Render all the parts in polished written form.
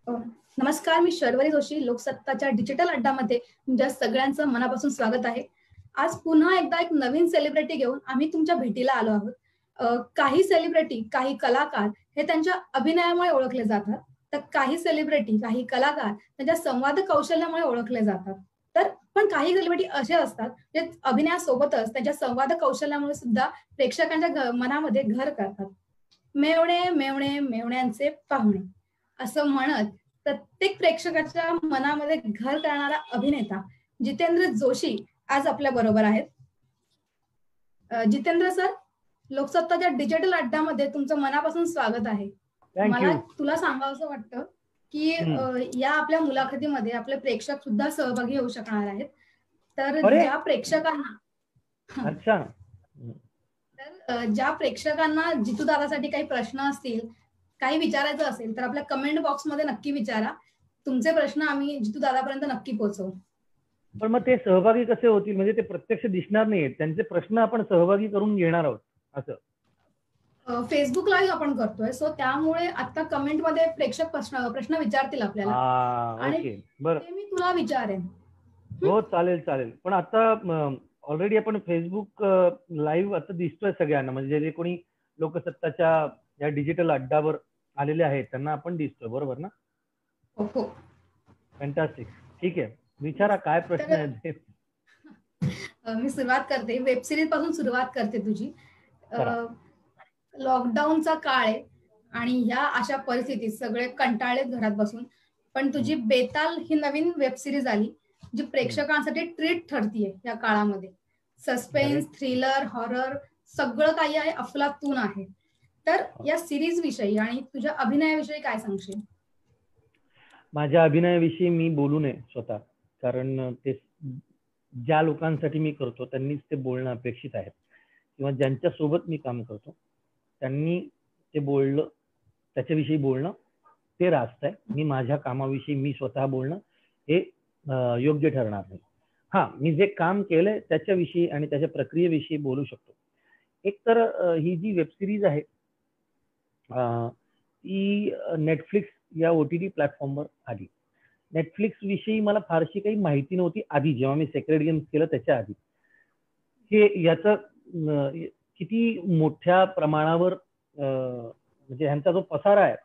अ, नमस्कार, मी शर्वरी जोशी. लोकसत्ताच्या डिजिटल अड्डामध्ये तुमच्या सगळ्यांचं मनापासून स्वागत आहे. आज पुन्हा एकदा एक नवीन सेलिब्रिटी घेऊन आम्ही तुमच्या भेटीला आलो आहोत. काही सेलिब्रिटी, काही कलाकार हे त्यांच्या अभिनयामुळे ओळखले जातात. तर काही सेलिब्रिटी, काही कलाकार त्यांच्या संवाद कौशल्यामुळे ओळखले जातात. तर पण काही सेलिब्रिटी असे असतात, जे अभिनयासोबतच त्यांच्या संवाद कौशल्यामुळे सुद्धा प्रेक्षकांच्या मनामध्ये घर करतात. मेवणे, मेवणे, मेवण्यांचे पाहुणे असं म्हणत प्रत्येक प्रेक्षकाच्या मनामध्ये घर करणारा अभिनेता जितेंद्र जोशी आज आपल्या बरोबर आहेत. जितेंद्र सर, लोकसत्ताच्या डिजिटल अड्ड्यामध्ये तुमचं मनापासून स्वागत आहे. मला तुला सांगावंसं वाटतं की या आपल्या मुलाखतीमध्ये आपले प्रेक्षक सुद्धा सहभागी होऊ शकणार आहेत. तर ज्या प्रेक्षकांना ज्या प्रेक्षकांना जितू दादासाठी काही प्रश्न असतील, काही विचारायचं असेल तर आपल्या कमेंट बॉक्समध्ये नक्की विचारा. तुमचे प्रश्न आम्ही जितू दादापर्यंत नक्की पोहोचवू. पण मग ते सहभागी कसे होतील? म्हणजे ते प्रत्यक्ष दिसणार नाहीत, त्यांचे प्रश्न आपण सहभागी करून घेणार आहोत असं. फेसबुक लाईव्ह आपण करतोय, सो त्यामुळे आता कमेंट मध्ये प्रेक्षक प्रश्न विचारतील आपल्याला आणि ते मी तुला विचारेन. हो, चालेल चालेल. पण आता ऑलरेडी आपण फेसबुक लाईव्ह आता दिसतोय सगळ्यांना, म्हणजे जे कोणी लोकसत्ताच्या या डिजिटल अड्डावर आलेले आहेत त्यांना आपण दिसतोय, बरोबर ना? हो. फॅन्टास्टिक. ठीक आहे, विचारा काय प्रश्न आहेत. मी सुरुवात करते, वेब सिरीज पासून सुरुवात करते तुझी. लॉकडाऊनचा काळ आहे आणि ह्या अशा परिस्थितीत सगळे कंटाळलेत घरात बसून, पण तुझी बेताल ही नवीन वेब सिरीज आली जी प्रेक्षकांसाठी ट्रीट ठरतीये या काळामध्ये. सस्पेन्स, थ्रिलर, हॉरर सगळं काही आहे, अफलातून आहे. तर या सिरीज विषयी आणि तुझ्या अभिनयाविषयी काय सांगशील? माझ्या अभिनयाविषयी मी बोलू नये स्वतः, कारण ते ज्या लोकांसाठी मी करतो त्यांनीच ते बोलणं अपेक्षित आहे, किंवा ज्यांच्या सोबत मी काम करतो त्यांनी ते बोललं, त्याच्याविषयी बोलणं ते रास्त आहे. मी माझ्या कामाविषयी मी स्वतः बोलणं हे योग्य ठरणार नाही. मी जे काम केलंय त्याच्याविषयी आणि त्याच्या प्रक्रियेविषयी बोलू शकतो. एक तर ही जी वेब सिरीज आहे ती नेटफ्लिक्स या OTT प्लॅटफॉर्मवर आली. नेटफ्लिक्स विषयी मला फारशी काही माहिती नव्हती आधी, जेव्हा मी सेक्रेड गेम्स केलं त्याच्या आधी. हे याचं किती मोठ्या प्रमाणावर म्हणजे ह्यांचा जो पसारा आहे,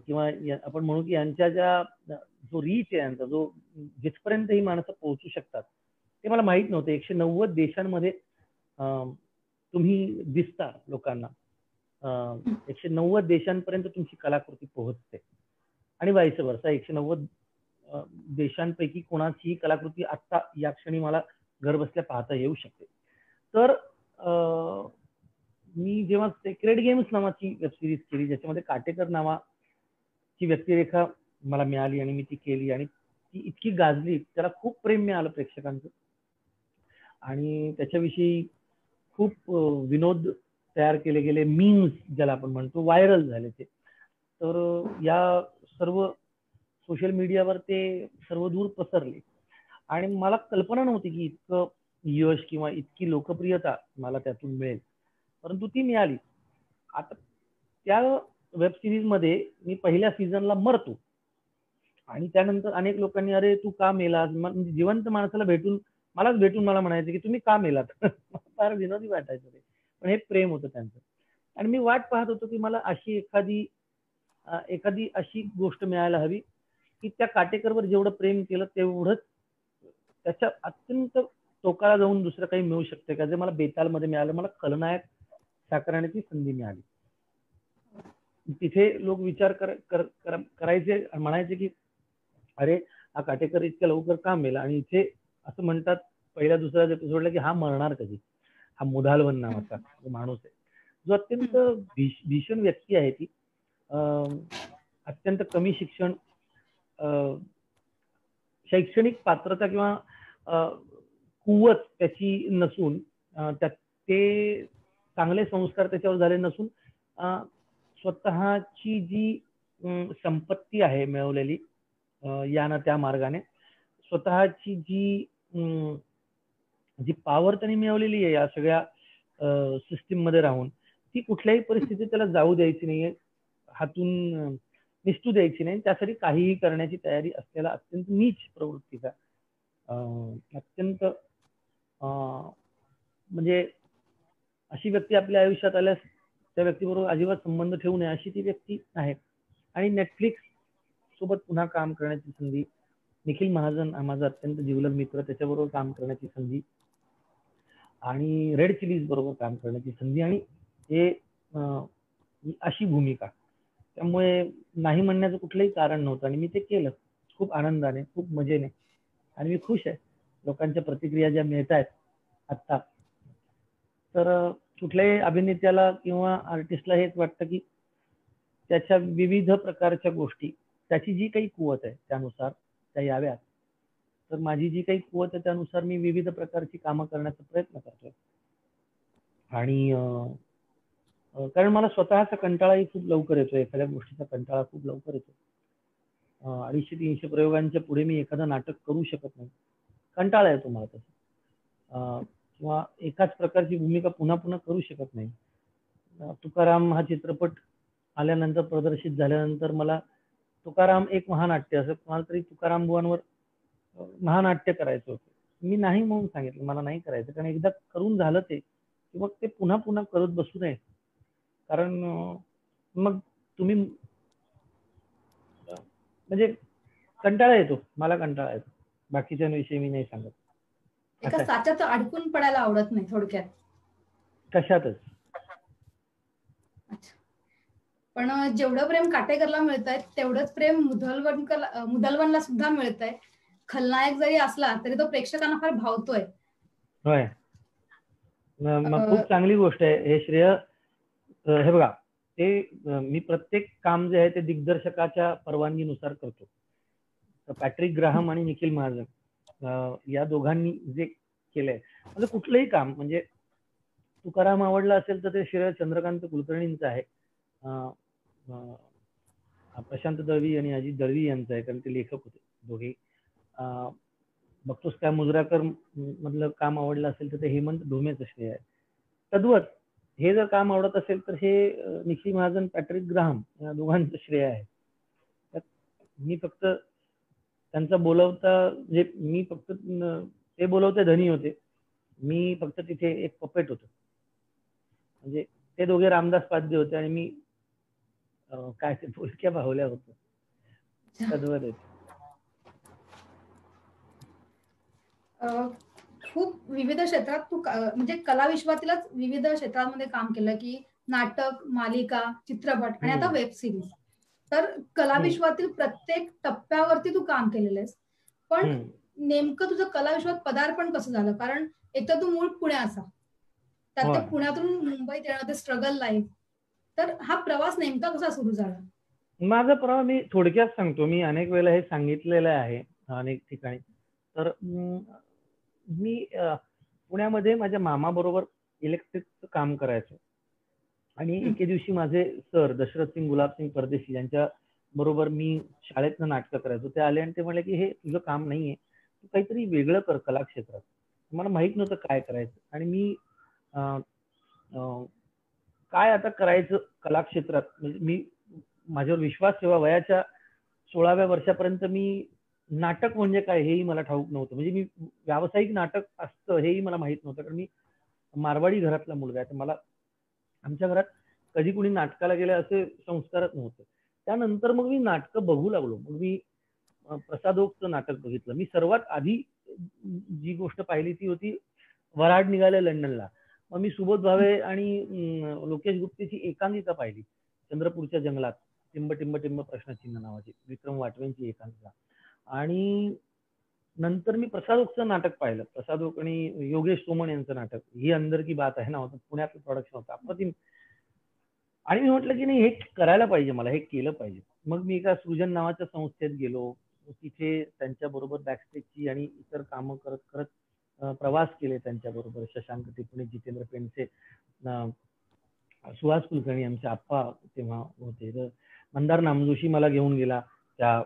किंवा आपण म्हणू की यांच्या जो रीच आहे, यांचा जो जिथपर्यंत ही माणसं पोहोचू शकतात ते मला माहित नव्हतं. 190 देशांमध्ये तुम्ही दिसता लोकांना, 190 देशांपर्यंत तुमची कलाकृती पोहोचते आणि वाईस वर्सा. 190 देशांपैकी कोणाचीही कलाकृती आता या क्षणी मला घर बसल्या पाहता येऊ शकते. तर मी जेव्हा सेक्रेड गेम्स नावाची वेब सिरीज केली, ज्याच्यामध्ये काटेकर नावाची व्यक्तिरेखा मला मिळाली आणि मी ती केली आणि ती इतकी गाजली, त्याला खूप प्रेम मिळालं प्रेक्षकांचं आणि त्याच्याविषयी खूप विनोद तयार केले गेले, मीम्स ज्याला आपण म्हणतो, व्हायरल झाले ते. तर या सर्व सोशल मीडियावर ते सर्व दूर पसरले आणि मला कल्पना नव्हती की इतकं यश किंवा इतकी लोकप्रियता मला त्यातून मिळेल, परंतु ती मिळाली. आता त्या वेब सिरीज मध्ये मी पहिल्या सीझनला मरतो आणि त्यानंतर अनेक लोकांनी अरे तू का मेलास, म्हणजे जिवंत माणसाला मलाच भेटून मला म्हणायचं की तुम्ही का मेलात. फार विनोदी वाटायचं ते, पण हे प्रेम होतं त्यांचं. आणि मी वाट पाहत होतो की मला अशी एखादी अशी गोष्ट मिळायला हवी की त्या काटेकरवर जेवढं प्रेम केलं तेवढंच त्याच्या अत्यंत टोकाला जाऊन दुसरं काही मिळू शकते का, जे मला बेतालमध्ये मिळालं. मला खलनायक साकारण्याची संधी मिळाली. तिथे लोक विचार करायचे, म्हणायचे की अरे हा काटेकर इतक्या लवकर का मेला, आणि इथे असं म्हणतात पहिल्या दुसऱ्या एपिसोडला की हा मरणार कधी. हा मुधालवन नावाचा माणूस आहे, जो अत्यंत भीषण व्यक्ती आहे. ती अत्यंत कमी शिक्षण, शैक्षणिक पात्रता किंवा कुवत त्याची नसून, ते चांगले संस्कार त्याच्यावर झाले नसून, स्वतःची जी संपत्ती आहे मिळवलेली यानं त्या मार्गाने, स्वतःची जी पॉवर त्यांनी मिळवलेली आहे या सगळ्या सिस्टीम मध्ये राहून, ती कुठल्याही परिस्थितीत त्याला जाऊ द्यायची नाहीये हातून. निसटू द्यायची नाही, त्यासाठी काहीही करण्याची तयारी असलेला अत्यंत नीच प्रवृत्तीचा, अत्यंत म्हणजे अशी व्यक्ती आपल्या आयुष्यात आल्यास त्या व्यक्तीबरोबर अजिबात संबंध ठेवू नये अशी ती व्यक्ती आहे. आणि नेटफ्लिक्स सोबत पुन्हा काम करण्याची संधी, निखिल महाजन हा माझा अत्यंत जिवलग मित्र, त्याच्याबरोबर काम करण्याची संधी आणि रेड चिलीज बरोबर काम करण्याची संधी, आणि हे अशी भूमिका, त्यामुळे नाही म्हणण्याचं कुठलंही कारण नव्हतं आणि मी ते केलं खूप आनंदाने, खूप मजेने, आणि मी खुश आहे. लोकांच्या प्रतिक्रिया ज्या मिळत आहेत आत्ता, तर कुठल्याही अभिनेत्याला किंवा आर्टिस्टला हेच वाटतं की त्याच्या विविध प्रकारच्या गोष्टी, त्याची जी काही कुवत आहे त्यानुसार त्या याव्यात. तर माझी जी काही कुवत आहे त्यानुसार मी विविध प्रकारची कामं करण्याचा प्रयत्न करतोय. आणि कारण मला स्वतःचा कंटाळाही खूप लवकर येतो, एखाद्या गोष्टीचा कंटाळा खूप लवकर येतो. 250-300 प्रयोगांच्या पुढे मी एखादं नाटक करू शकत नाही, कंटाळा येतो मला तसं. किंवा एकाच प्रकारची भूमिका पुन्हा पुन्हा करू शकत नाही. तुकाराम हा चित्रपट आल्यानंतर, प्रदर्शित झाल्यानंतर मला तुकाराम एक महानाट्य, असं कोणाला तरी तुकाराम बुवांवर महानाट्य करायचं होतं. मी नाही म्हणून सांगितलं, मला नाही करायचं, कारण एकदा करून झालं ते की मग ते पुन्हा पुन्हा करत बसू नये. कारण मग तुम्ही म्हणजे कंटाळा येतो, मला कंटाळा येतो, बाकीच्यांविषयी मी नाही सांगत. एका साच्यात अडकून पडायला आवडत नाही थोडक्यात. कशातच. पण जेवढं प्रेम काटेकरला मिळत आहे तेवढंच प्रेम मुधलवनला सुद्धा मिळत आहे. खलनायक जरी असला तरी तो प्रेक्षकांना फार भावतोय. होय, मग खूप चांगली गोष्ट आहे. हे श्रेय, हे बघा, ते मी प्रत्येक काम जे आहे ते दिग्दर्शकाच्या परवानगीनुसार करतो. तर पॅट्रिक ग्राहम आणि निखिल महाजन या दोघांनी जे केलंय, म्हणजे कुठलंही काम, म्हणजे तुकाराम आवडला असेल तर ते श्रेय चंद्रकांत कुलकर्णींचं आहे, प्रशांत दळवी आणि अजित दळवी यांचं आहे, कारण ते लेखक होते दोघे. बघतोस काय मुजराकर मधलं काम आवडलं असेल तर ते हेमंत ढोमेचं श्रेय आहे. तद्वत हे जर काम आवडत असेल तर हे निखिल महाजन, पॅट्रिक ग्राहम या दोघांचं श्रेय आहे. मी फक्त त्यांचा बोलवता, म्हणजे मी फक्त, ते बोलवते धनी होते, मी फक्त तिथे एक पपेट होतो. म्हणजे ते दोघे रामदास पाद्य होते आणि मी काय ते बोलक्या बाहुल्या होतो. तद्वत खूप विविध क्षेत्रात तू म्हणजे कला विश्वातीलच विविध क्षेत्रांमध्ये काम केलं, की नाटक, मालिका, चित्रपट आणि आता वेब सिरीज. तर कला विश्वातील प्रत्येक टप्प्यावरती तू काम केलेलं आहेस. पण नेमकं तुझं कला विश्वात पदार्पण कसं झालं? कारण एक तर तू मूळ पुण्याचा, त्यात ते पुण्यातून मुंबईत येणं, ते स्ट्रगल लाईफ. तर हा प्रवास नेमका कसा सुरू झाला? माझा प्रवास मी थोडक्यात सांगतो. मी अनेक वेळेला हे सांगितलेलं आहे अनेक ठिकाणी. तर मी पुण्यामध्ये माझ्या मामा बरोबर इलेक्ट्रिकचं काम करायचो, आणि एके दिवशी माझे सर दशरथ सिंग गुलाबसिंग परदेशी यांच्या बरोबर मी शाळेतनं नाटकं करायचो. ते आले आणि ते म्हणले की हे तुझं काम नाहीये, तू काहीतरी वेगळं कर कला क्षेत्रात. मला माहित नव्हतं काय करायचं, आणि मी काय आता करायचं कला क्षेत्रात, म्हणजे मी माझ्यावर विश्वास ठेवा, वयाच्या 16व्या वर्षापर्यंत मी नाटक म्हणजे काय हेही मला ठाऊक नव्हतं. म्हणजे मी व्यावसायिक नाटक असतं हेही मला माहित नव्हतं, कारण मी मारवाडी घरातला मुलगा आहे. तर मला आमच्या घरात कधी कुणी नाटकाला गेले असे संस्कारच नव्हते. त्यानंतर मग मी नाटकं बघू लागलो. मग मी प्रसादोगचं नाटक बघितलं. मी सर्वात आधी जी गोष्ट पाहिली ती होती वऱ्हाड निघाले लंडनला. मग मी सुबोध भावे आणि लोकेश गुप्तेची एकांकिका पाहिली, चंद्रपूरच्या जंगलात, टिंब टिंब टिंब प्रश्नचिन्ह नावाची, विक्रम वाटवेंची एकांकिका. आणि नंतर मी प्रसादोगचं नाटक पाहिलं, प्रसादोग आणि योगेश सोमण यांचं नाटक, ही अंदर की बात आहे ना होतं, पुण्यातलं प्रोडक्शन होतं, अप्रतिम. आणि मी म्हटलं की नाही, हे करायला पाहिजे, मला हे केलं पाहिजे. मग मी एका सृजन नावाच्या संस्थेत गेलो, तिथे त्यांच्याबरोबर बॅकस्टेजची आणि इतर कामं करत करत प्रवास केले त्यांच्याबरोबर. शशांक टिपणे, जितेंद्र पेंडसे, सुहास कुलकर्णी आमचे आप्पा तेव्हा होते. तर मंदार नामजोशी मला घेऊन गेला त्या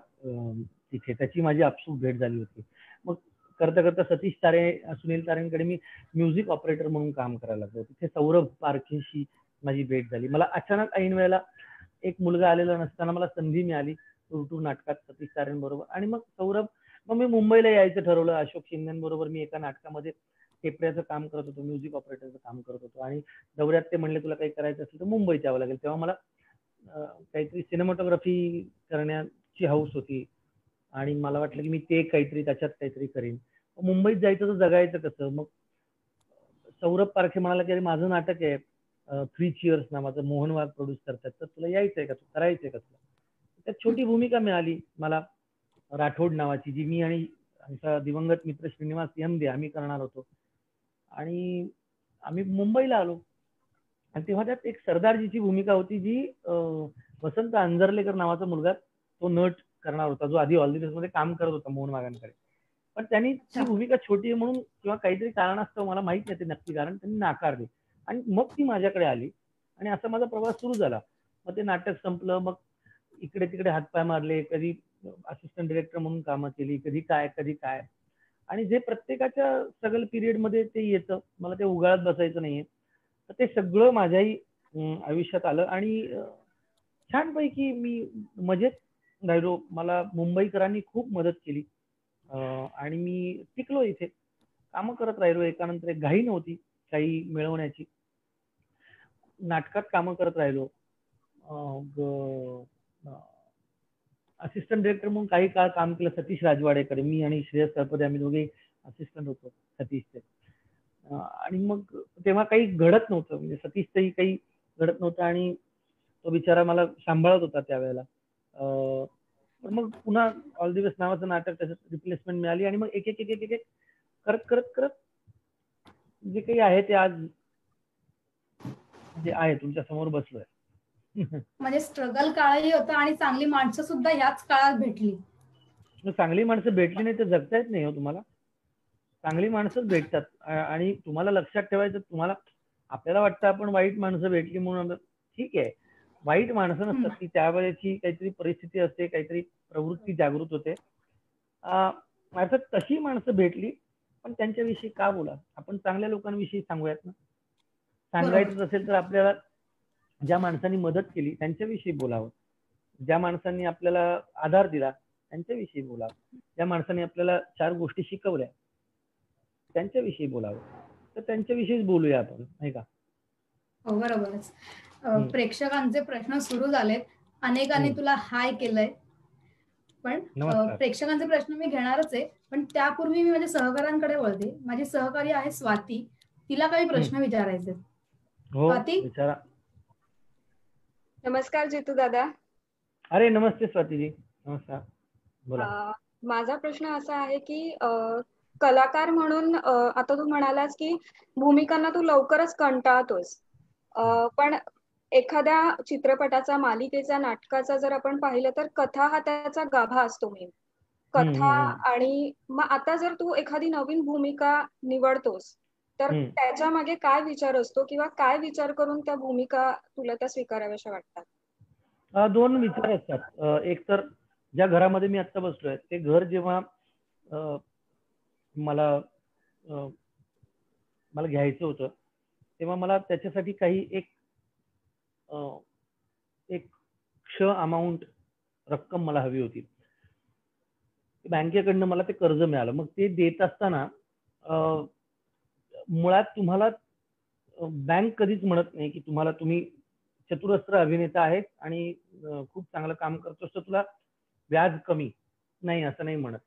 तिथे, त्याची माझी आपसूक भेट झाली होती. मग करता करता सतीश तारे, सुनील तारेंकडे मी म्युझिक ऑपरेटर म्हणून काम करायला लागलो. तिथे सौरभ पारखेशी माझी भेट झाली. मला अचानक ऐन वेळेला एक मुलगा आलेला नसताना मला संधी मिळाली टूर नाटकात सतीश तारेंबरोबर. आणि मग सौरभ, मग मी मुंबईला यायचं ठरवलं. अशोक शिंदेबरोबर मी एका नाटकामध्ये टेपऱ्याचं काम करत होतो, म्युझिक ऑपरेटरचं काम करत होतो. आणि दौऱ्यात ते म्हणले तुला काही करायचं असेल तर मुंबईत यावं लागेल. तेव्हा मला काहीतरी सिनेमॅटोग्राफी करण्याची हौस होती आणि मला वाटलं की मी ते काहीतरी त्याच्यात काहीतरी करीन. मुंबईत जायचं तर जगायचं कसं. मग सौरभ पारखे म्हणाला की अरे माझं नाटक आहे 3 Cheers नावाचं, मोहन वाघ प्रोड्यूस करतात, तर तुला यायचंय का, करायचंय का तुला. त्यात छोटी भूमिका मिळाली मला राठोड नावाची, जी मी आणि आमचा दिवंगत मित्र श्रीनिवास यमदे आम्ही करणार होतो. आणि आम्ही मुंबईला आलो आणि तेव्हा त्यात एक सरदारजीची भूमिका होती, जी वसंत अंजर्लेकर नावाचा मुलगा तो नट करणार होता, जो आधी ऑल द मध्ये काम करत होता मोहन वाघांकडे. पण त्यांनी ती भूमिका छोटी आहे म्हणून किंवा काहीतरी कारणास्तव, मला माहित नाही ते नक्की कारण, त्यांनी नाकारली आणि मग ती माझ्याकडे आली आणि असा माझा प्रवास सुरू झाला. मग ते नाटक संपलं, मग इकडे तिकडे हातपाय मारले, कधी असिस्टंट डिरेक्टर म्हणून कामं केली, कधी काय. आणि जे प्रत्येकाच्या स्ट्रगल पिरियड मध्ये ते येतं, मला ते उगाळत बसायचं नाहीये. तर ते सगळं माझ्याही आयुष्यात आलं आणि छानपैकी मी मजेत राहिलो. मला मुंबईकरांनी खूप मदत केली आणि मी टिकलो इथे, कामं करत राहिलो एकानंतर एक. घाई नव्हती काही मिळवण्याची, नाटकात कामं करत राहिलो. असिस्टंट डिरेक्टर म्हणून काही काळ काम केलं सतीश राजवाडेकडे. मी आणि श्रेयस तळपदे आम्ही दोघे असिस्टंट होतो सतीशचे. आणि मग तेव्हा काही घडत नव्हतं, म्हणजे सतीशचंही काही घडत नव्हतं आणि तो बिचारा मला सांभाळत होता त्यावेळेला. पण मग पुन्हा ऑल द बेस्ट नावाचं नाटक, त्याच्यात रिप्लेसमेंट मिळाली आणि मग एक एक एक एक एक करत जे काही आहे ते आज जे आहे तुमच्या समोर बसलोय. म्हणजे स्ट्रगल काळही होता आणि चांगली माणसं सुद्धा याच काळात भेटली. चांगली माणसं भेटली नाही तर जगता येत नाही हो तुम्हाला. चांगली माणसंच भेटतात आणि तुम्हाला लक्षात ठेवायचं, तुम्हाला आपल्याला वाटतं आपण वाईट माणसं भेटली म्हणून, ठीक आहे, वाईट माणसं नसतात, ती त्यावेळेची काहीतरी परिस्थिती असते, काहीतरी प्रवृत्ती जागृत होते. अर्थात तशी माणसं भेटली, पण त्यांच्याविषयी का बोला, आपण चांगल्या लोकांविषयी सांगूयात ना. सांगायचं असेल तर आपल्याला ज्या माणसांनी मदत केली त्यांच्याविषयी बोलावं, ज्या माणसांनी आपल्याला आधार दिला त्यांच्याविषयी बोलावं, ज्या माणसांनी आपल्याला 4 गोष्टी शिकवल्या त्यांच्याविषयी बोलावं. तर त्यांच्याविषयीच बोलूया आपण, नाही का. हो बरोबरच. प्रेक्षकांचे प्रश्न सुरू झालेत, अनेकांनी तुला हाय केलंय, पण प्रेक्षकांचे प्रश्न मी घेणारच आहे, पण त्यापूर्वी मी माझ्या सहकाऱ्यांकडे वळते. माझी सहकारी आहे स्वाती, तिला काही प्रश्न विचारायचे. स्वाती, विचारा. नमस्कार जितू दादा. अरे नमस्ते स्वातीजी, नमस्कार, बोला. माझा प्रश्न असा आहे की कलाकार म्हणून आता तू म्हणालास की भूमिकांना तू लवकरच कंटाळतोस, पण एखाद्या चित्रपटाचा, मालिकेचा, नाटकाचा जर आपण पाहिलं तर कथा हा त्याचा गाभा असतो मेन. कथा आणि मग आता जर तू एखादी नवीन भूमिका निवडतोस तर त्याच्या मागे काय विचार असतो किंवा काय विचार करून त्या भूमिका तुला त्या स्वीकाराव्याशा वाटतात? 2 विचार असतात. एक तर ज्या घरामध्ये मी आता बसलोय ते घर जेव्हा मला घ्यायचं होतं तेव्हा मला त्याच्यासाठी काही एक अमाऊंट रक्कम मला हवी होती. बँकेकडनं मला ते कर्ज मिळालं. मग ते देत असताना मुळात तुम्हाला बँक कधीच म्हणत नाही की तुम्ही चतुरस्त्र अभिनेता आहेत आणि खूप चांगलं काम करतोस तर तुला व्याज कमी नाही, असं नाही म्हणत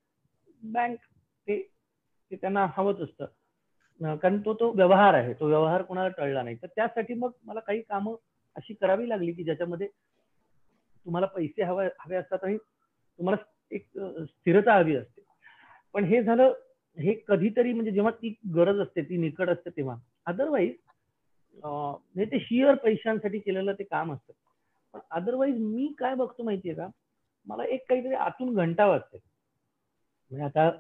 बँक. ते त्यांना हवंच असतं, कारण तो व्यवहार आहे, तो व्यवहार कोणाला टळला नाही. तर त्यासाठी मग मला काही कामं अशी करावी लागली की ज्याच्यामध्ये तुम्हाला पैसे हवे असतात आणि तुम्हाला एक स्थिरता हवी असते. पण हे झालं, हे कधीतरी, म्हणजे जेव्हा ती गरज असते, ती निकड असते तेव्हा. अदरवाईज म्हणजे ते शियर पैशांसाठी केलेलं ते काम असतं. पण अदरवाईज मी काय बघतो माहितीये का, मला एक काहीतरी आतून घंटा वाजते. म्हणजे आता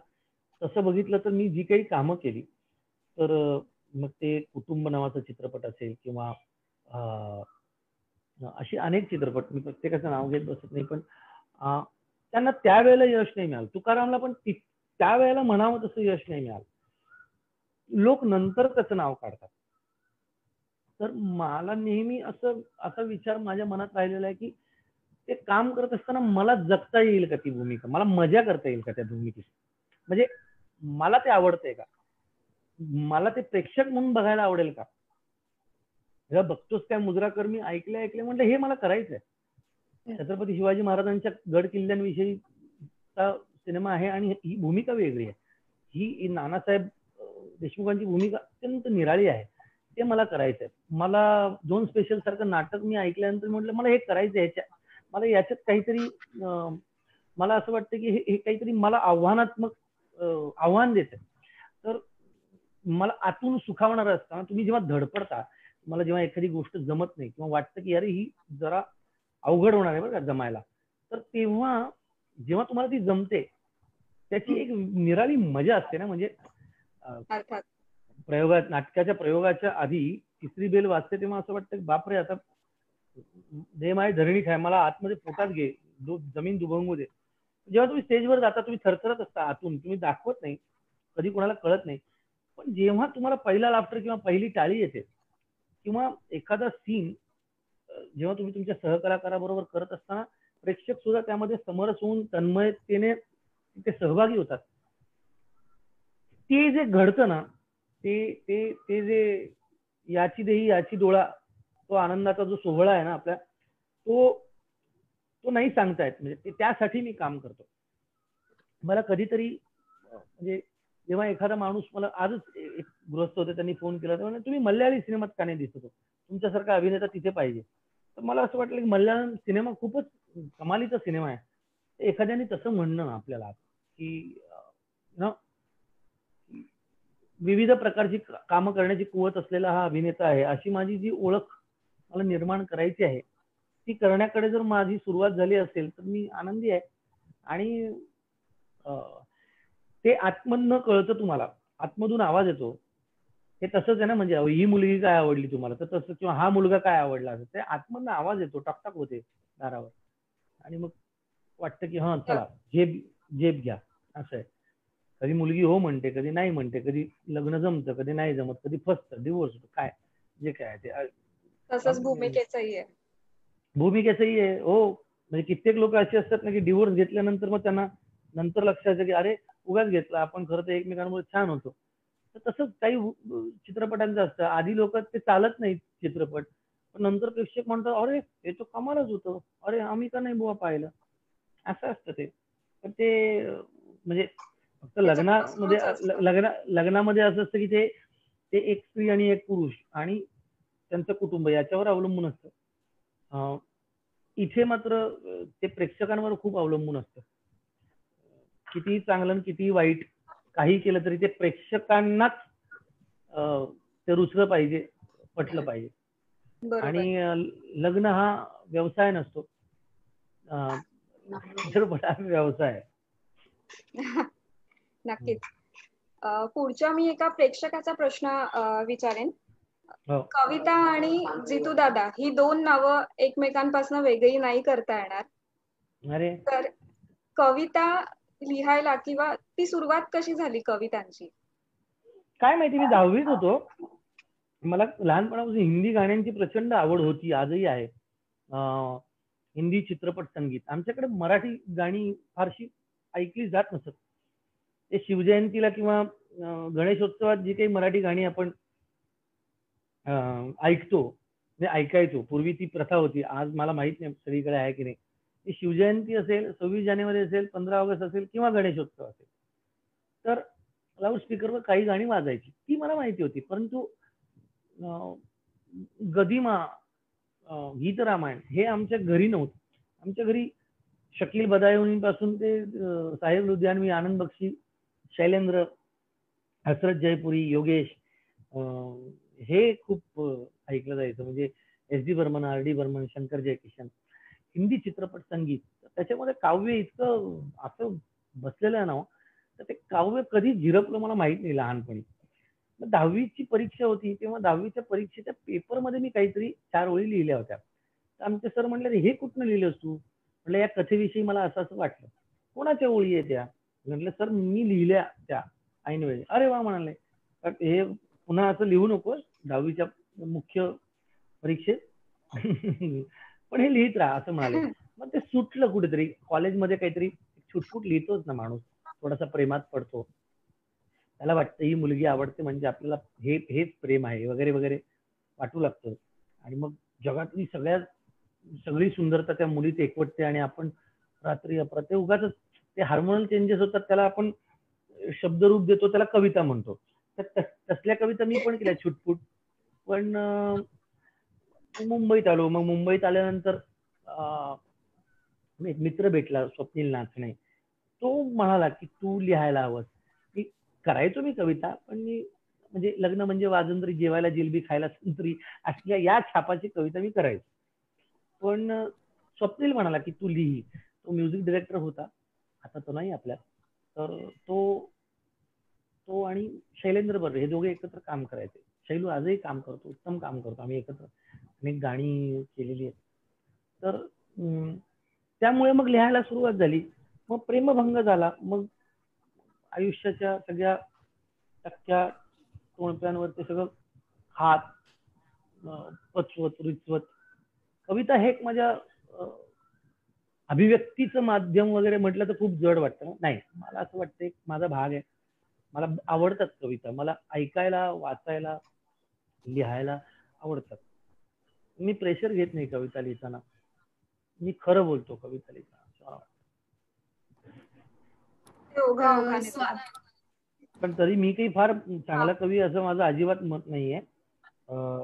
तसं बघितलं तर मी जी काही कामं केली, तर मग ते कुटुंब नावाचा चित्रपट असेल किंवा अशी अनेक चित्रपट, मी प्रत्येकाचं नाव घेत बसत नाही, पण त्यांना त्यावेळेला यश नाही मिळालं. तुकारामला पण त्यावेळेला म्हणावं तसं यश नाही मिळालं. लोक नंतर त्याचं नाव काढतात. तर मला नेहमी असा विचार माझ्या मनात राहिलेला आहे की ते काम करत असताना मला जगता येईल का ती भूमिका, मला मजा करता येईल का त्या भूमिकेची, म्हणजे मला ते आवडतंय का, मला ते प्रेक्षक म्हणून बघायला आवडेल का. जेव्हा बघतोच त्या मुद्राकर मी ऐकले म्हटलं हे मला करायचंय. छत्रपती शिवाजी महाराजांच्या गड किल्ल्यांविषयीचा सिनेमा आहे आणि ही भूमिका वेगळी आहे. ही नानासाहेब देशमुखांची भूमिका अत्यंत निराळी आहे. ते मला करायचंय. मला 2 स्पेशल सारखं नाटक मी ऐकल्यानंतर म्हटलं मला हे करायचंय, मला याच्यात काहीतरी मला असं वाटतं की हे काहीतरी मला आव्हानात्मक आव्हान देते. तर मला आतून सुखावणारं असतं. तुम्ही जेव्हा धडपडता, मला जेव्हा एखादी गोष्ट जमत नाही किंवा वाटतं की अरे ही जरा अवघड होणार आहे बरं का जमायला, तर तेव्हा जेव्हा तुम्हाला ती जमते त्याची एक निराळी मजा असते ना. म्हणजे नाटकाच्या प्रयोगाच्या आधी तिसरी बेल वाजते तेव्हा असं वाटतं की बापरे आता दे माय धरणी खाय, मला आतमध्ये पोटात घे, जमीन दुभंगू दे. जेव्हा तुम्ही स्टेजवर जाता तुम्ही थरथरत असता आतून, तुम्ही दाखवत नाही, कधी कोणाला कळत नाही, पण जेव्हा तुम्हाला पहिला लाफ्टर किंवा पहिली टाळी येते किंवा एखादा सीन जेव्हा तुम्ही तुमच्या सहकलाकाराबरोबर करत असताना प्रेक्षक सुद्धा त्यामध्ये समरस होऊन तन्मयतेने ते सहभागी होतात, ते जे घडतं ना, ते जे याची देही याची डोळा, तो आनंदाचा जो सोहळा आहे ना आपल्या, तो नाही सांगता येत. म्हणजे त्यासाठी मी काम करतो. मला कधीतरी म्हणजे जेव्हा एखादा माणूस, मला आजच एक गृहस्थ होते, त्यांनी फोन केला तर तुम्ही मल्याळी सिनेमात का नाही दिसत हो, तुमच्यासारखा अभिनेता तिथे पाहिजे. तर मला असं वाटलं की मल्याळम सिनेमा खूपच कमालीचा सिनेमा आहे. एखाद्याने तसं म्हणणं आपल्याला की विविध प्रकारची कामं करण्याची कुवत असलेला हा अभिनेता आहे, अशी माझी जी ओळख मला निर्माण करायची आहे ती करण्याकडे जर माझी सुरुवात झाली असेल तर मी आनंदी आहे. आणि ते आतमधनं कळतं तुम्हाला, आतमधून आवाज येतो. हे तसंच आहे ना, म्हणजे ही मुलगी काय आवडली तुम्हाला तर तसं, किंवा हा मुलगा काय आवडला असं, ते आतमधनं आवाज येतो, टकटक होते दारावर आणि मग वाटतं की हा चला झेप घ्या. असं आहे. कधी मुलगी हो म्हणते, कधी नाही म्हणते, कधी लग्न जमतं, कधी नाही जमत, कधी फसतं, डिवोर्स काय जे काय ते तसंच भूमिकेचंही आहे. हो, म्हणजे कित्येक लोक असे असतात ना की डिवोर्स घेतल्यानंतर मग त्यांना नंतर लक्षात येतं की अरे उगाच घेतला आपण, खरं तर एकमेकांमध्ये छान होतो. तर तसंच काही चित्रपटांचं असतं. आधी लोक ते चालत नाही चित्रपट, पण नंतर प्रेक्षक म्हणतात अरे हे तो कमालच होतं, अरे आम्ही का नाही बुवा पाहिलं. असं असतं ते. पण ते म्हणजे फक्त लग्नामध्ये असं असतं की ते एक स्त्री आणि एक पुरुष आणि त्यांचं कुटुंब याच्यावर अवलंबून असतं. इथे मात्र ते प्रेक्षकांवर खूप अवलंबून असतं. कितीही चांगलं कितीही वाईट काही केलं तरी ते प्रेक्षकांनाच ते रुचलं पाहिजे, पटलं पाहिजे. आणि लग्न हा व्यवसाय नसतो, चित्रपट हा व्यवसाय आहे. नक्कीच. पुढच्या मी एका प्रेक्षकाचा प्रश्न विचारेन. कविता आणि जितू दादा ही 2 नावं एकमेकांपासून वेगळी नाही करता येणार. अरे तर कविता लिहायला किंवा ती सुरुवात कशी झाली कवितांची? काय माहिती, मी 10वीत होतो. मला लहानपणापासून हिंदी गाण्यांची प्रचंड आवड होती, आजही आहे. हिंदी चित्रपट संगीत. आमच्याकडे मराठी गाणी फारशी ऐकली जात नसत. ते शिवजयंतीला किंवा गणेशोत्सवात जी काही मराठी गाणी आपण ऐकायचो, पूर्वी ती प्रथा होती, आज मला माहित नाही सगळीकडे आहे की नाही. ती शिवजयंती असेल, 26 जानेवारी असेल, 15 ऑगस्ट असेल किंवा गणेशोत्सव असेल, तर लाऊडस्पीकरवर काही गाणी वाजायची, ती मला माहिती होती. परंतु गदिमा, गीत रामायण हे आमच्या घरी नव्हतं. आमच्या घरी शकील बदायुनीपासून ते साहेब लुधियानवी, आनंद बक्षी, शैलेंद्र, हसरत जयपुरी, योगेश, हे खूप ऐकलं जायचं. म्हणजे SD बर्मन, RD बर्मन, शंकर जयकिशन, हिंदी चित्रपट संगीत. त्याच्यामध्ये काव्य इतकं असं बसलेलं आहे ना, तर ते काव्य कधी झिरपलं मला माहित नाही लहानपणी. 10वीची परीक्षा होती तेव्हा 10वीच्या परीक्षेच्या पेपरमध्ये मी काहीतरी 4 ओळी लिहिल्या होत्या. तर आमचे सर म्हणले हे कुठनं लिहिलंस तू? म्हटलं या कथेविषयी मला असं वाटलं. कोणाच्या ओळी आहे त्या? म्हटलं सर मी लिहिल्या त्या ऐनवेळी. अरे वा म्हणाले, हे पुन्हा असं लिहू नकोस, 10वीच्या मुख्य परीक्षेत पण हे लिहित राहा असं म्हणाले. मग ते सुटलं कुठेतरी. कॉलेजमध्ये काहीतरी छुटपुट लिहितोच ना माणूस, थोडासा प्रेमात पडतो, त्याला वाटतं ही मुलगी आवडते म्हणजे आपल्याला हेच प्रेम आहे वगैरे वगैरे वाटू लागतं. आणि मग जगातली सगळी सुंदरता त्या मुलीत एकवटते आणि आपण रात्री अपरात्री उगाच ते हार्मोनल चेंजेस होतात, त्याला आपण शब्दरूप देतो, त्याला कविता म्हणतो. तर तसल्या कविता मी पण केल्या छुटपुट. पण मुंबईत आलो. मग मुंबईत आल्यानंतर एक मित्र भेटला, स्वप्नील नाचणे. तो म्हणाला की तू लिहायला हवंस. मी करायचो मी कविता, पण मी म्हणजे लग्न म्हणजे वाजंत्री, जेवायला जिलबी, खायला संत्री, अशा या छापाची कविता मी करायचो. पण स्वप्नील म्हणाला की तू लिही. तो म्युझिक डिरेक्टर होता, आता तो नाही आपल्यात. तर तो आणि शैलेंद्र बर्वे हे दोघे एकत्र काम करायचे. शैलू आजही काम करतो, उत्तम काम करतो. आम्ही एकत्र अनेक गाणी केलेली आहेत. तर त्यामुळे मग लिहायला सुरुवात झाली. मग प्रेमभंग झाला. मग आयुष्याच्या सगळ्या टक्क्या टोणप्यांवर ते सगळं हात पचवत रिचवत कविता हे एक माझ्या अभिव्यक्तीचं माध्यम वगैरे म्हटलं तर खूप जड वाटतं. नाही, मला असं वाटतं एक माझा भाग आहे. मला आवडतात कविता. मला ऐकायला, वाचायला, लिहायला आवडतात. मी प्रेशर घेत नाही कविता लिहिताना. मी खरं बोलतो कविता लिहिताना. पण तरी मी काही फार चांगला कवी असं माझं अजिबात मत नाहीये.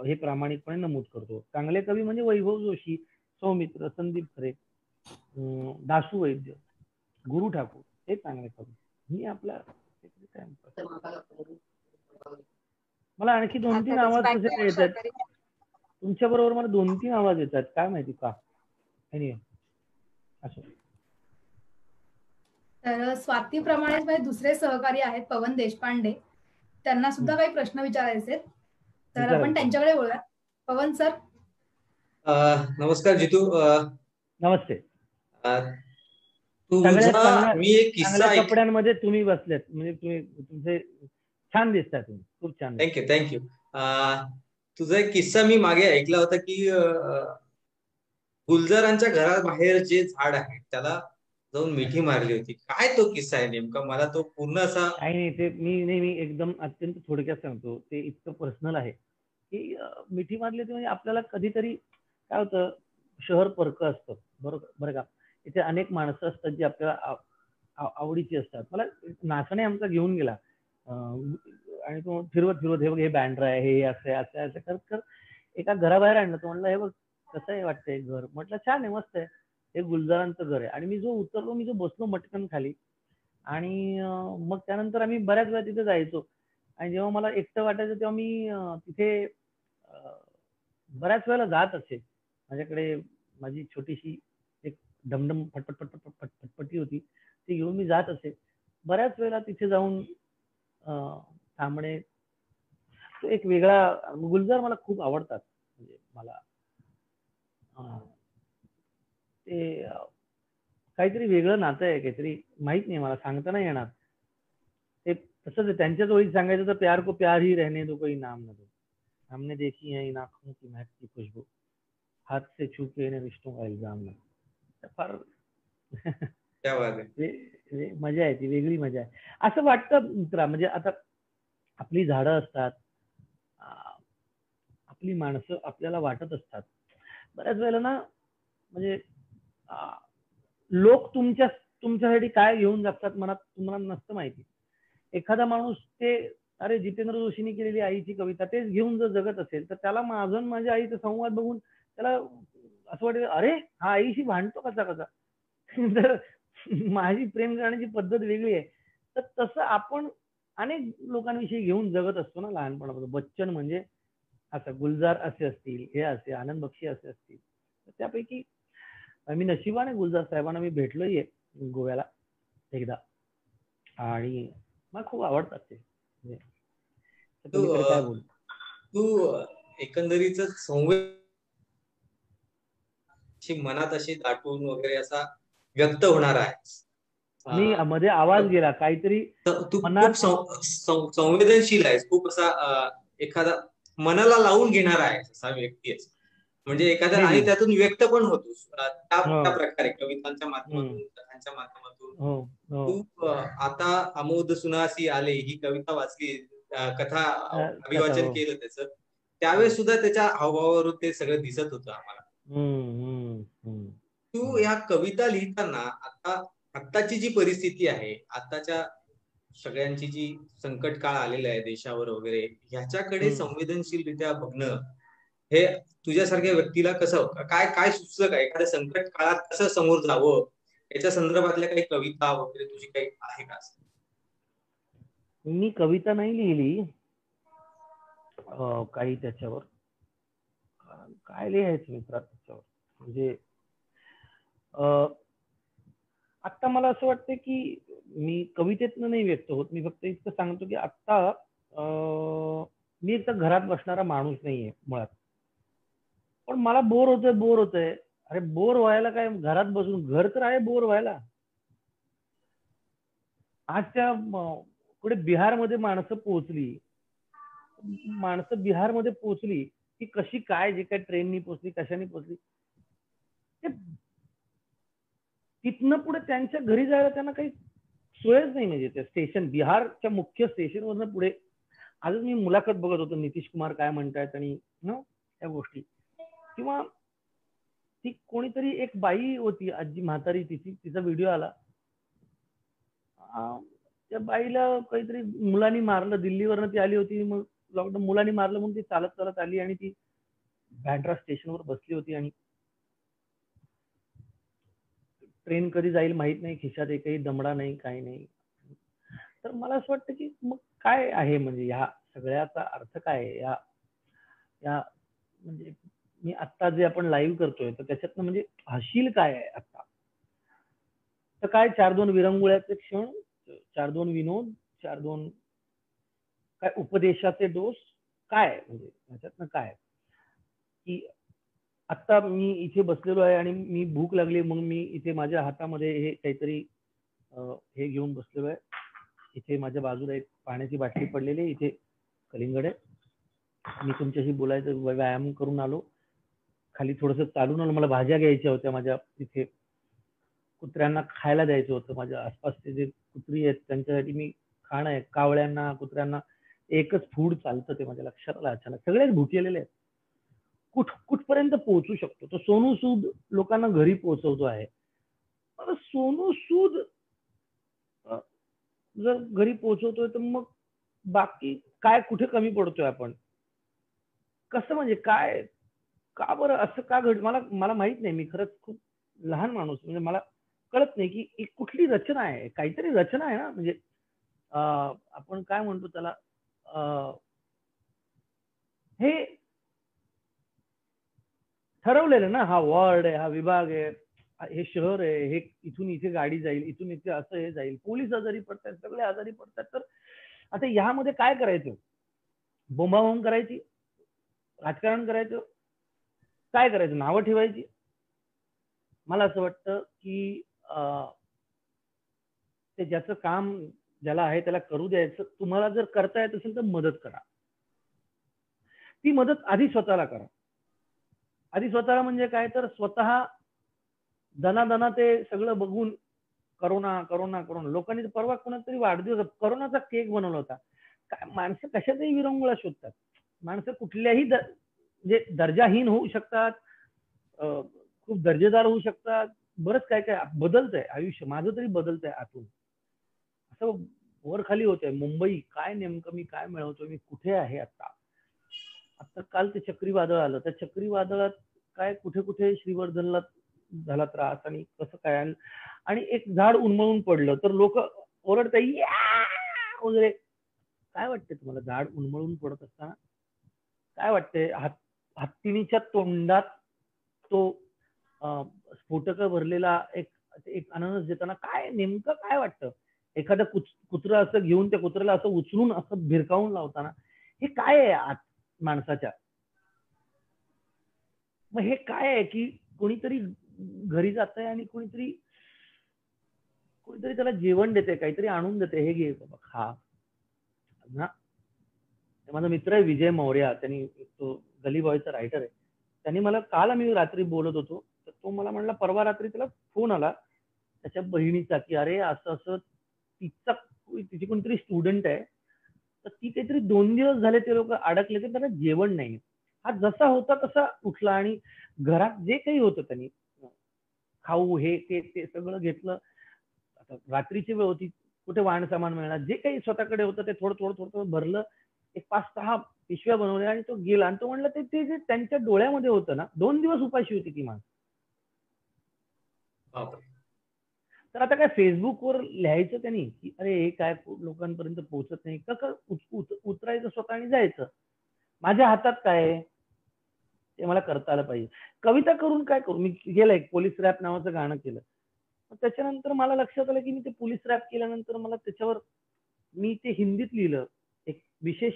हे प्रामाणिकपणे नमूद करतो. चांगले कवी म्हणजे वैभव जोशी, सौमित्र, संदीप खरे, दासू वैद्य, गुरु ठाकूर, हे चांगले कवी. मी आपल्या मला आणखी 2-3 आवाज कसे येतात तुमच्या बरोबर, मला 2-3 आवाज येतात, काय माहिती का. असं. तर स्वातीप्रमाणेच माझे दुसरे सहकारी आहेत पवन देशपांडे, त्यांना सुद्धा काही प्रश्न विचारायचे, तर आपण त्यांच्याकडे बोलूया. पवन सर. नमस्कार जितू. नमस्ते. मी एक किस्सा कपड्यांमध्ये तुम्ही बसलेत, म्हणजे तुमचे छान दिसतात, तुम्ही खूप छान. थँक्यू. तुझा एक किस्सा मी मागे ऐकला होता की गुलजारांच्या घराबाहेर जे झाड आहे त्याला जाऊन मिठी मारली होती. काय तो किस्सा आहे नेमका? मला तो पूर्ण असा नाही, ते मी एकदम अत्यंत थोडक्यात सांगतो. ते इतकं पर्सनल आहे की मिठी मारली होती म्हणजे आपल्याला कधीतरी काय होतं, शहर परकं असतं, बरं का. इथे अनेक माणसं असतात जी आपल्याला आवडीची असतात. मला नाचणे आमचा घेऊन गेला आणि तो फिरवत हे बघ, हे बँड्रा आहे, हे असं करत एका घराबाहेर आणलं. तो म्हणलं, हे बघ कसं आहे वाटतंय घर. म्हटलं छान आहे, मस्त आहे, हे गुलजारांचं घर आहे. आणि मी जो बसलो मटकन खाली, आणि मग त्यानंतर आम्ही बऱ्याच वेळा तिथे जायचो. आणि जेव्हा मला एकटं वाटायचं तेव्हा मी तिथे बऱ्याच वेळेला जात असे. माझ्याकडे माझी छोटीशी एक डमडम फटपटी होती, ती घेऊन मी जात असे. बऱ्याच वेळेला तिथे जाऊन थांबणे, तो एक वेगळा. गुलजार मला खूप आवडतात. म्हणजे मला ते काहीतरी वेगळं नातं आहे, काहीतरी माहित नाही, मला सांगता नाही येणार. ते तसंच आहे. त्यांच्याच ओळीत सांगायचं तर प्यार को प्यार ही रहने दो, कोई नाम न दो, हमने देखी है इन आँखों की महकती खुशबू, हाथ से छू के इन रिश्तों का इल्जाम न. फार मजा आहे, ती वेगळी मजा आहे. असं वाटतं मित्रा, म्हणजे आता आपली झाडं असतात, आपली माणसं आपल्याला वाटत असतात. बऱ्याच वेळेला ना, म्हणजे लोक तुमच्यासाठी काय घेऊन जगतात मनात तुम्हाला नसतं माहिती. एखादा माणूस ते अरे जितेंद्र जोशींनी केलेली आईची कविता तेच घेऊन जर जगत असेल तर त्याला माझं माझ्या आईचा संवाद बघून त्याला असं वाटेल, अरे हा आईशी भांडतो कसा. तर माझी प्रेम करण्याची पद्धत वेगळी आहे. तर तसं आपण अनेक लोकांविषयी घेऊन जगत असतो ना लहानपणापासून. बच्चन म्हणजे असं, गुलजार असे असतील, हे असे, आनंद बक्षी असे असतील. तर त्यापैकी मी नशिबाने गुलजार साहेबांना मी भेटलोय गोव्याला एकदा, आणि मला खूप आवडतात ते. काय बोल तू एकंदरीत मनात अशी दाटून वगैरे असा व्यक्त होणार आहे. मी मध्ये आवाज गेला काहीतरी. तू खूप संवेदनशील आहेस, खूप असा एखादा मनाला लावून घेणारा आहे असा व्यक्ती आहे. म्हणजे एखाद्या आणि त्यातून व्यक्त पण होतो त्या प्रकारे कवितांच्या माध्यमातून, कथांच्या माध्यमातून. तू आता अमोद सुनासी आले ही कविता वाचली, कथा अभिवाचन केलं त्याचं, त्यावेळेस सुद्धा त्याच्या हावभावावरून ते सगळं दिसत होतं आम्हाला. तू या कविता लिहिताना आत्ताची जी परिस्थिती आहे, आत्ताच्या सगळ्यांची जी संकट काळ आलेला आहे देशावर वगैरे, ह्याच्याकडे संवेदनशीलरित्या बघणं हे तुझ्यासारख्या व्यक्तीला कसं, काय सुचलं का? एखाद्या संकट काळात कसं समोर जावं याच्या संदर्भातल्या काही कविता वगैरे तुझी काही आहे का? मी कविता नाही लिहिली काही त्याच्यावर, काय लिहायचं मित्रा त्याच्यावर. म्हणजे आता मला असं वाटतं की मी कवितेतनं नाही व्यक्त होत. मी फक्त इतकं सांगतो की आता मी एक तर घरात बसणारा माणूस नाहीये मुळात, पण मला बोर होतंय. अरे बोर व्हायला काय, घरात बसून, घर तर आहे बोर व्हायला. आजच्या पुढे बिहारमध्ये माणसं बिहारमध्ये पोहोचली की कशी काय, जे काय ट्रेननी पोहोचली, कशाने पोहोचली, तिथनं पुढे त्यांच्या घरी जायला त्यांना काही सोयच नाही. म्हणजे त्या स्टेशन, बिहारच्या मुख्य स्टेशनवरनं पुढे, आजच मी मुलाखत बघत होतो नितीश कुमार काय म्हणतायत आणि त्या गोष्टी. किंवा ती कोणीतरी एक बाई होती, आजी म्हातारी, तिचा व्हिडिओ आला, त्या बाईला काहीतरी मुलांनी मारलं, दिल्लीवरनं ती आली होती, मग लॉकडाऊन मुलांनी मारलं म्हणून ती चालत चालत आली आणि ती बँड्रा स्टेशनवर बसली होती आणि ट्रेन कधी जाईल माहित नाही, खिशात एकही दमडा नाही, काही नाही. तर मला असं वाटतं की मग काय आहे, म्हणजे ह्या सगळ्याचा अर्थ काय आहे, या म्हणजे मी आत्ता जे आपण लाईव्ह करतोय तर त्याच्यातनं म्हणजे हशील काय आहे आता, तर काय 4-2 विरंगुळ्याचे क्षण, 4-2 विनोद, 4-2 काय उपदेशाचे डोस, काय म्हणजे ह्याच्यातनं काय की आता मी इथे बसलेलो आहे आणि मी भूक लागली, मग मी इथे माझ्या हातामध्ये हे काहीतरी हे घेऊन बसलेलो आहे. इथे माझ्या बाजूला एक पाण्याची बाटली पडलेली आहे, इथे कलिंगड आहे, मी तुमच्याशी बोलायचं व्यायाम करून आलो, खाली थोडंसं चालून आलो, मला भाज्या घ्यायच्या होत्या, माझ्या तिथे कुत्र्यांना खायला द्यायचं होतं, माझ्या आसपासचे जे कुत्री आहेत त्यांच्यासाठी मी खाणं आहे, कावळ्यांना, कुत्र्यांना एकच फूड चालतं, ते माझ्या लक्षात आलं अचानक. सगळेच भुकेलेले आहेत, कुठपर्यंत पोहोचू शकतो तो सोनू सूद लोकांना घरी पोहोचवतो आहे. सोनू सूद जर घरी पोहोचवतोय तर मग बाकी काय, कुठे कमी पडतोय आपण, कसं, म्हणजे काय, का बरं असं का घड, मला माहित नाही. मी खरंच खूप लहान माणूस, म्हणजे मला कळत नाही की एक कुठली रचना आहे, काहीतरी रचना आहे ना, म्हणजे आपण काय म्हणतो त्याला, हे ठरवलेलं ना, हा वॉर्ड आहे, हा विभाग आहे, हे शहर आहे, हे इथून इथे गाडी जाईल, इथून इथे असं हे जाईल, पोलीस आजारी पडतात, सगळे आजारी पडतात. तर आता ह्यामध्ये काय करायचं, बोंबाबोंब करायची, राजकारण करायचं, काय करायचं, नावं ठेवायची. मला असं वाटतं की ते ज्याचं काम ज्याला आहे त्याला करू द्यायचं. तुम्हाला जर करता येत असेल तर मदत करा, ती मदत आधी स्वतःला करा. आधी स्वतःला म्हणजे काय, तर स्वतः दना ते सगळं बघून करोना लोकांनी परवा कोणातरी वाढदिवस करोनाचा केक बनवला होता. काय माणसं कशातही विरंगुळा शोधतात, माणसं कुठल्याही म्हणजे दर्जाहीन होऊ शकतात, खूप दर्जेदार होऊ शकतात, बरंच काय काय बदलतंय आयुष्य, माझं तरी बदलतंय आतून, असं वर खाली होतंय. मुंबई काय, नेमकं मी काय मिळवतोय, मी कुठे आहे आता काल ते चक्रीवादळ आलं, त्या चक्रीवादळात काय कुठे कुठे श्रीवर्धनला झाला त्रास आणि कसं काय, आणि एक झाड उन्मळून पडलं तर लोक ओरडताय वगैरे. काय वाटतंय तुम्हाला, झाड उन्मळून पडत असताना काय वाटतंय? हत्तीणीच्या तोंडात तो स्फोटक भरलेला एक अननस देताना काय नेमकं काय वाटतं? एखादं कुत्रं असं घेऊन त्या कुत्र्याला असं उचलून असं भिरकावून लावताना हे काय आहे आत माणसाच्या? मग हे काय आहे की कोणीतरी घरी जात आहे आणि कोणीतरी त्याला जेवण देते, काहीतरी आणून देते, हे घे बाबा खा ना. माझा मित्र आहे विजय मौर्या, त्यांनी तो गली बॉयचा रायटर आहे. त्यांनी मला काल आम्ही रात्री बोलत होतो, तर तो मला म्हणला परवा रात्री त्याला फोन आला त्याच्या बहिणीचा की अरे असं असं तिची कोणतरी स्टुडंट आहे, तर ती काहीतरी 2 दिवस झाले ते लोक अडकले, तर त्यांना जेवण नाही. हा जसा होता तसा उठला आणि घरात जे काही होतं त्यांनी खाऊ हे ते सगळं घेतलं. आता रात्रीची वेळ होती, कुठे वाहन सामान मिळणार, जे काही स्वतःकडे होतं ते थोडं थोडं थोडं भरलं, एक 5-6 पिशव्या बनवल्या आणि तो गेला. आणि तो म्हणला ते जे त्यांच्या डोळ्यामध्ये होतं ना, 2 दिवस उपाशी होती ती माणसं. तर आता काय फेसबुकवर लिहायचं त्यांनी की अरे हे काय लोकांपर्यंत पोहोचत नाही का, उतरायचं स्वतः आणि जायचं. माझ्या हातात काय आहे ते मला करता आलं पाहिजे. कविता करून काय करू, मी गेलं एक पोलीस रॅप नावाचं गाणं केलं. त्याच्यानंतर मला लक्षात आलं की मी ते पोलीस रॅप केल्यानंतर मला त्याच्यावर मी ते हिंदीत लिहिलं, एक विशेष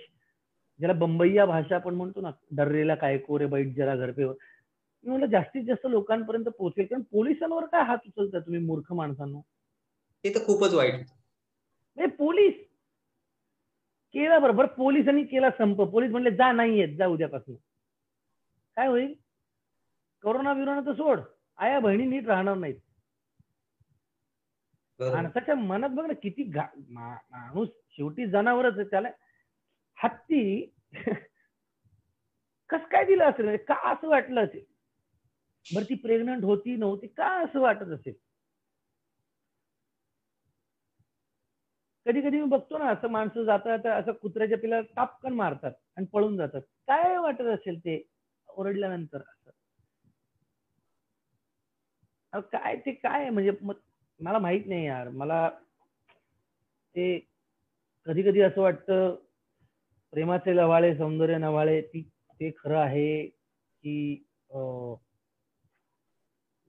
ज्याला बंबईया भाषा आपण म्हणतो ना, डर्रेला काय कोरे बैठ जरा घर पे. मी म्हणलं जास्तीत जास्त लोकांपर्यंत पोहोचेल, कारण पोलिसांवर काय हात उचलता तुम्ही मूर्ख माणसांनो. ते तर खूपच वाईट. म्हणजे पोलीस केला बरोबर, पोलिसांनी केला संप, पोलीस म्हणले जा नाही येत, जा उद्यापासून. काय होईल? कोरोना विरोना तर सोड, आया बहिणी नीट राहणार नाहीत. माणसाच्या मनात बघ ना किती माणूस शेवटी जनावरच आहे. त्याला हत्ती कस काय दिलं असेल, का असं वाटलं असेल? बरं ती प्रेग्नंट होती नव्हती, का असं वाटत असेल? कधी कधी मी बघतो ना असं माणसं जातात असं कुत्र्याच्या पिला टापकन मारतात आणि पळून जातात. काय वाटत असेल ते ओरडल्यानंतर? असं काय ते काय म्हणजे मला माहित नाही यार. मला ते कधी कधी असं वाटतं प्रेमाचे लवाळे सौंदर्य नवाळे ते खरं आहे की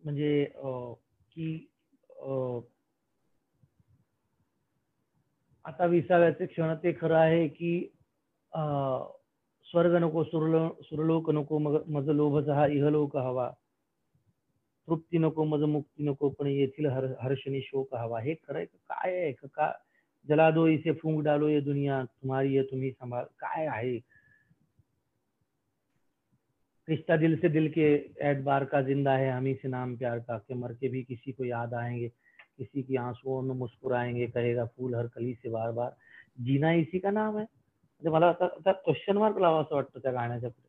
म्हणजे की आता 20व्याचे क्षण ते खरं आहे की स्वर्ग नको सुरलोक नको मज लोभचा हा इहलोक हवा, तृप्ती नको मज मुक्ती नको पण येथील हर्षणी शोक हवा. हे खरं आहे काय आहे का? जला दो इसे फूंक डालो ये दुनिया तुम्हारी है तुम्ही संभाल. काय आहे? रिश्ता दिल से दिल के एतबार का, जिंदा है हमी से नाम प्यार का, के मर के भी किसी को याद आएंगे, किसी की आंसुओं में मुस्कुराएंगे, कहेगा फूल हर कली से बार बार, जीना इसी का नाम है. म्हणजे मला आता क्वेश्चन मार्क लावा असं वाटतं त्या गाण्याच्या पुढे.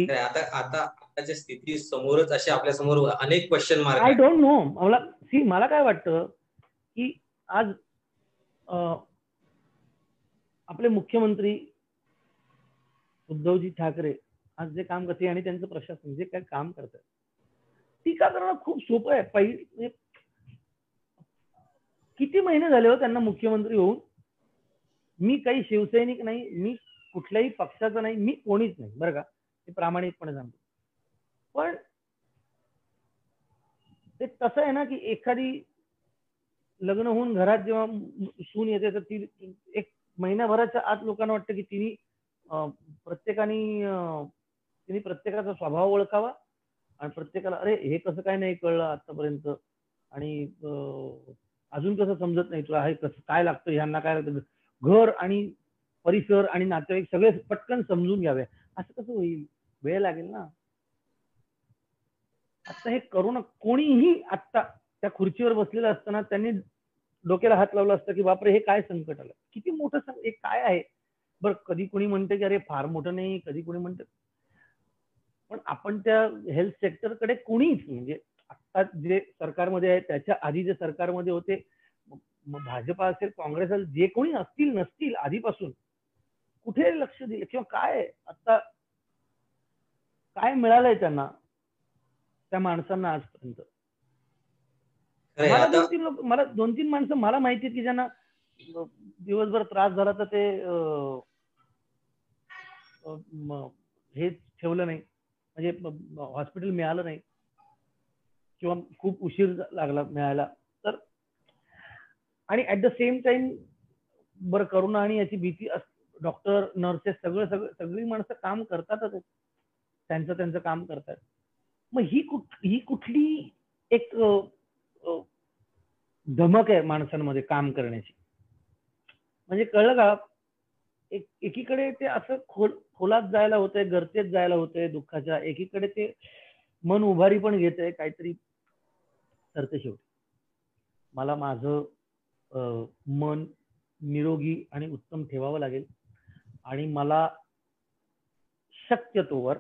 आताच्या स्थिती समोरच असे आपल्या समोर अनेक question mark. I don't know. मला काय वाटतं की आज आपले मुख्यमंत्री उद्धवजी ठाकरे आज जे काम करते आणि त्यांचं प्रशासन जे काय काम करतात, टीका करणं खूप सोपं आहे. म्हणजे किती महिने झाले हो त्यांना मुख्यमंत्री होऊन? मी काही शिवसैनिक नाही, मी कुठल्याही पक्षाचा नाही, मी कोणीच नाही बरं का, हे प्रामाणिकपणे सांगतो. पण ते तसं आहे ना की एखादी लग्न होऊन घरात जेव्हा सून येते तर ती एक महिन्याभराच्या आत लोकांना वाटतं की तिने प्रत्येकाचा स्वभाव ओळखावा आणि प्रत्येकाला अरे हे कसं काय नाही कळलं आतापर्यंत, आणि अजून कसं समजत नाही तुला, हे कसं काय लागतं, ह्यांना काय लागतं, घर आणि परिसर आणि नातेवाईक सगळे पटकन समजून घ्यावे. असं कसं होईल? वेळ लागेल ना. आता हे करोना, कोणीही आता त्या खुर्चीवर बसलेलं असताना त्यांनी डोक्याला हात लावला असता की बापरे हे काय संकट आलं, किती मोठं हे काय आहे. बरं कधी कोणी म्हणते की अरे फार मोठं नाही, कधी कोणी म्हणते, पण आपण त्या हेल्थ सेक्टरकडे कोणीच म्हणजे आता जे सरकारमध्ये आहे त्याच्या आधी जे सरकारमध्ये होते, भाजपा असेल काँग्रेस असेल, जे कोणी असतील नसतील आधीपासून, कुठे लक्ष दिले किंवा काय आता काय मिळालंय त्यांना त्या माणसांना आजपर्यंत? मला 2-3 माणसं मला माहिती आहेत की ज्यांना दिवसभर त्रास झाला तर ते हे ठेवलं नाही, म्हणजे हॉस्पिटल मिळालं नाही किंवा खूप उशीर लागला मिळायला. तर आणि ऍट द सेम टाइम बरं करोना आणि याची भीती, डॉक्टर नर्सेस सगळी माणसं काम करतातच, त्यांचं काम करतात. मग ही कुठली एक धमक आहे माणसांमध्ये काम करण्याची? म्हणजे कळलं का, एकीकडे ते असं खोलात जायला होतंय, गर्तेत जायला होतंय दुःखाच्या, एकीकडे ते मन उभारी पण घेत आहे काहीतरी. तर ते शेवटी मला माझं मन निरोगी आणि उत्तम ठेवावं लागेल आणि मला शक्यतोवर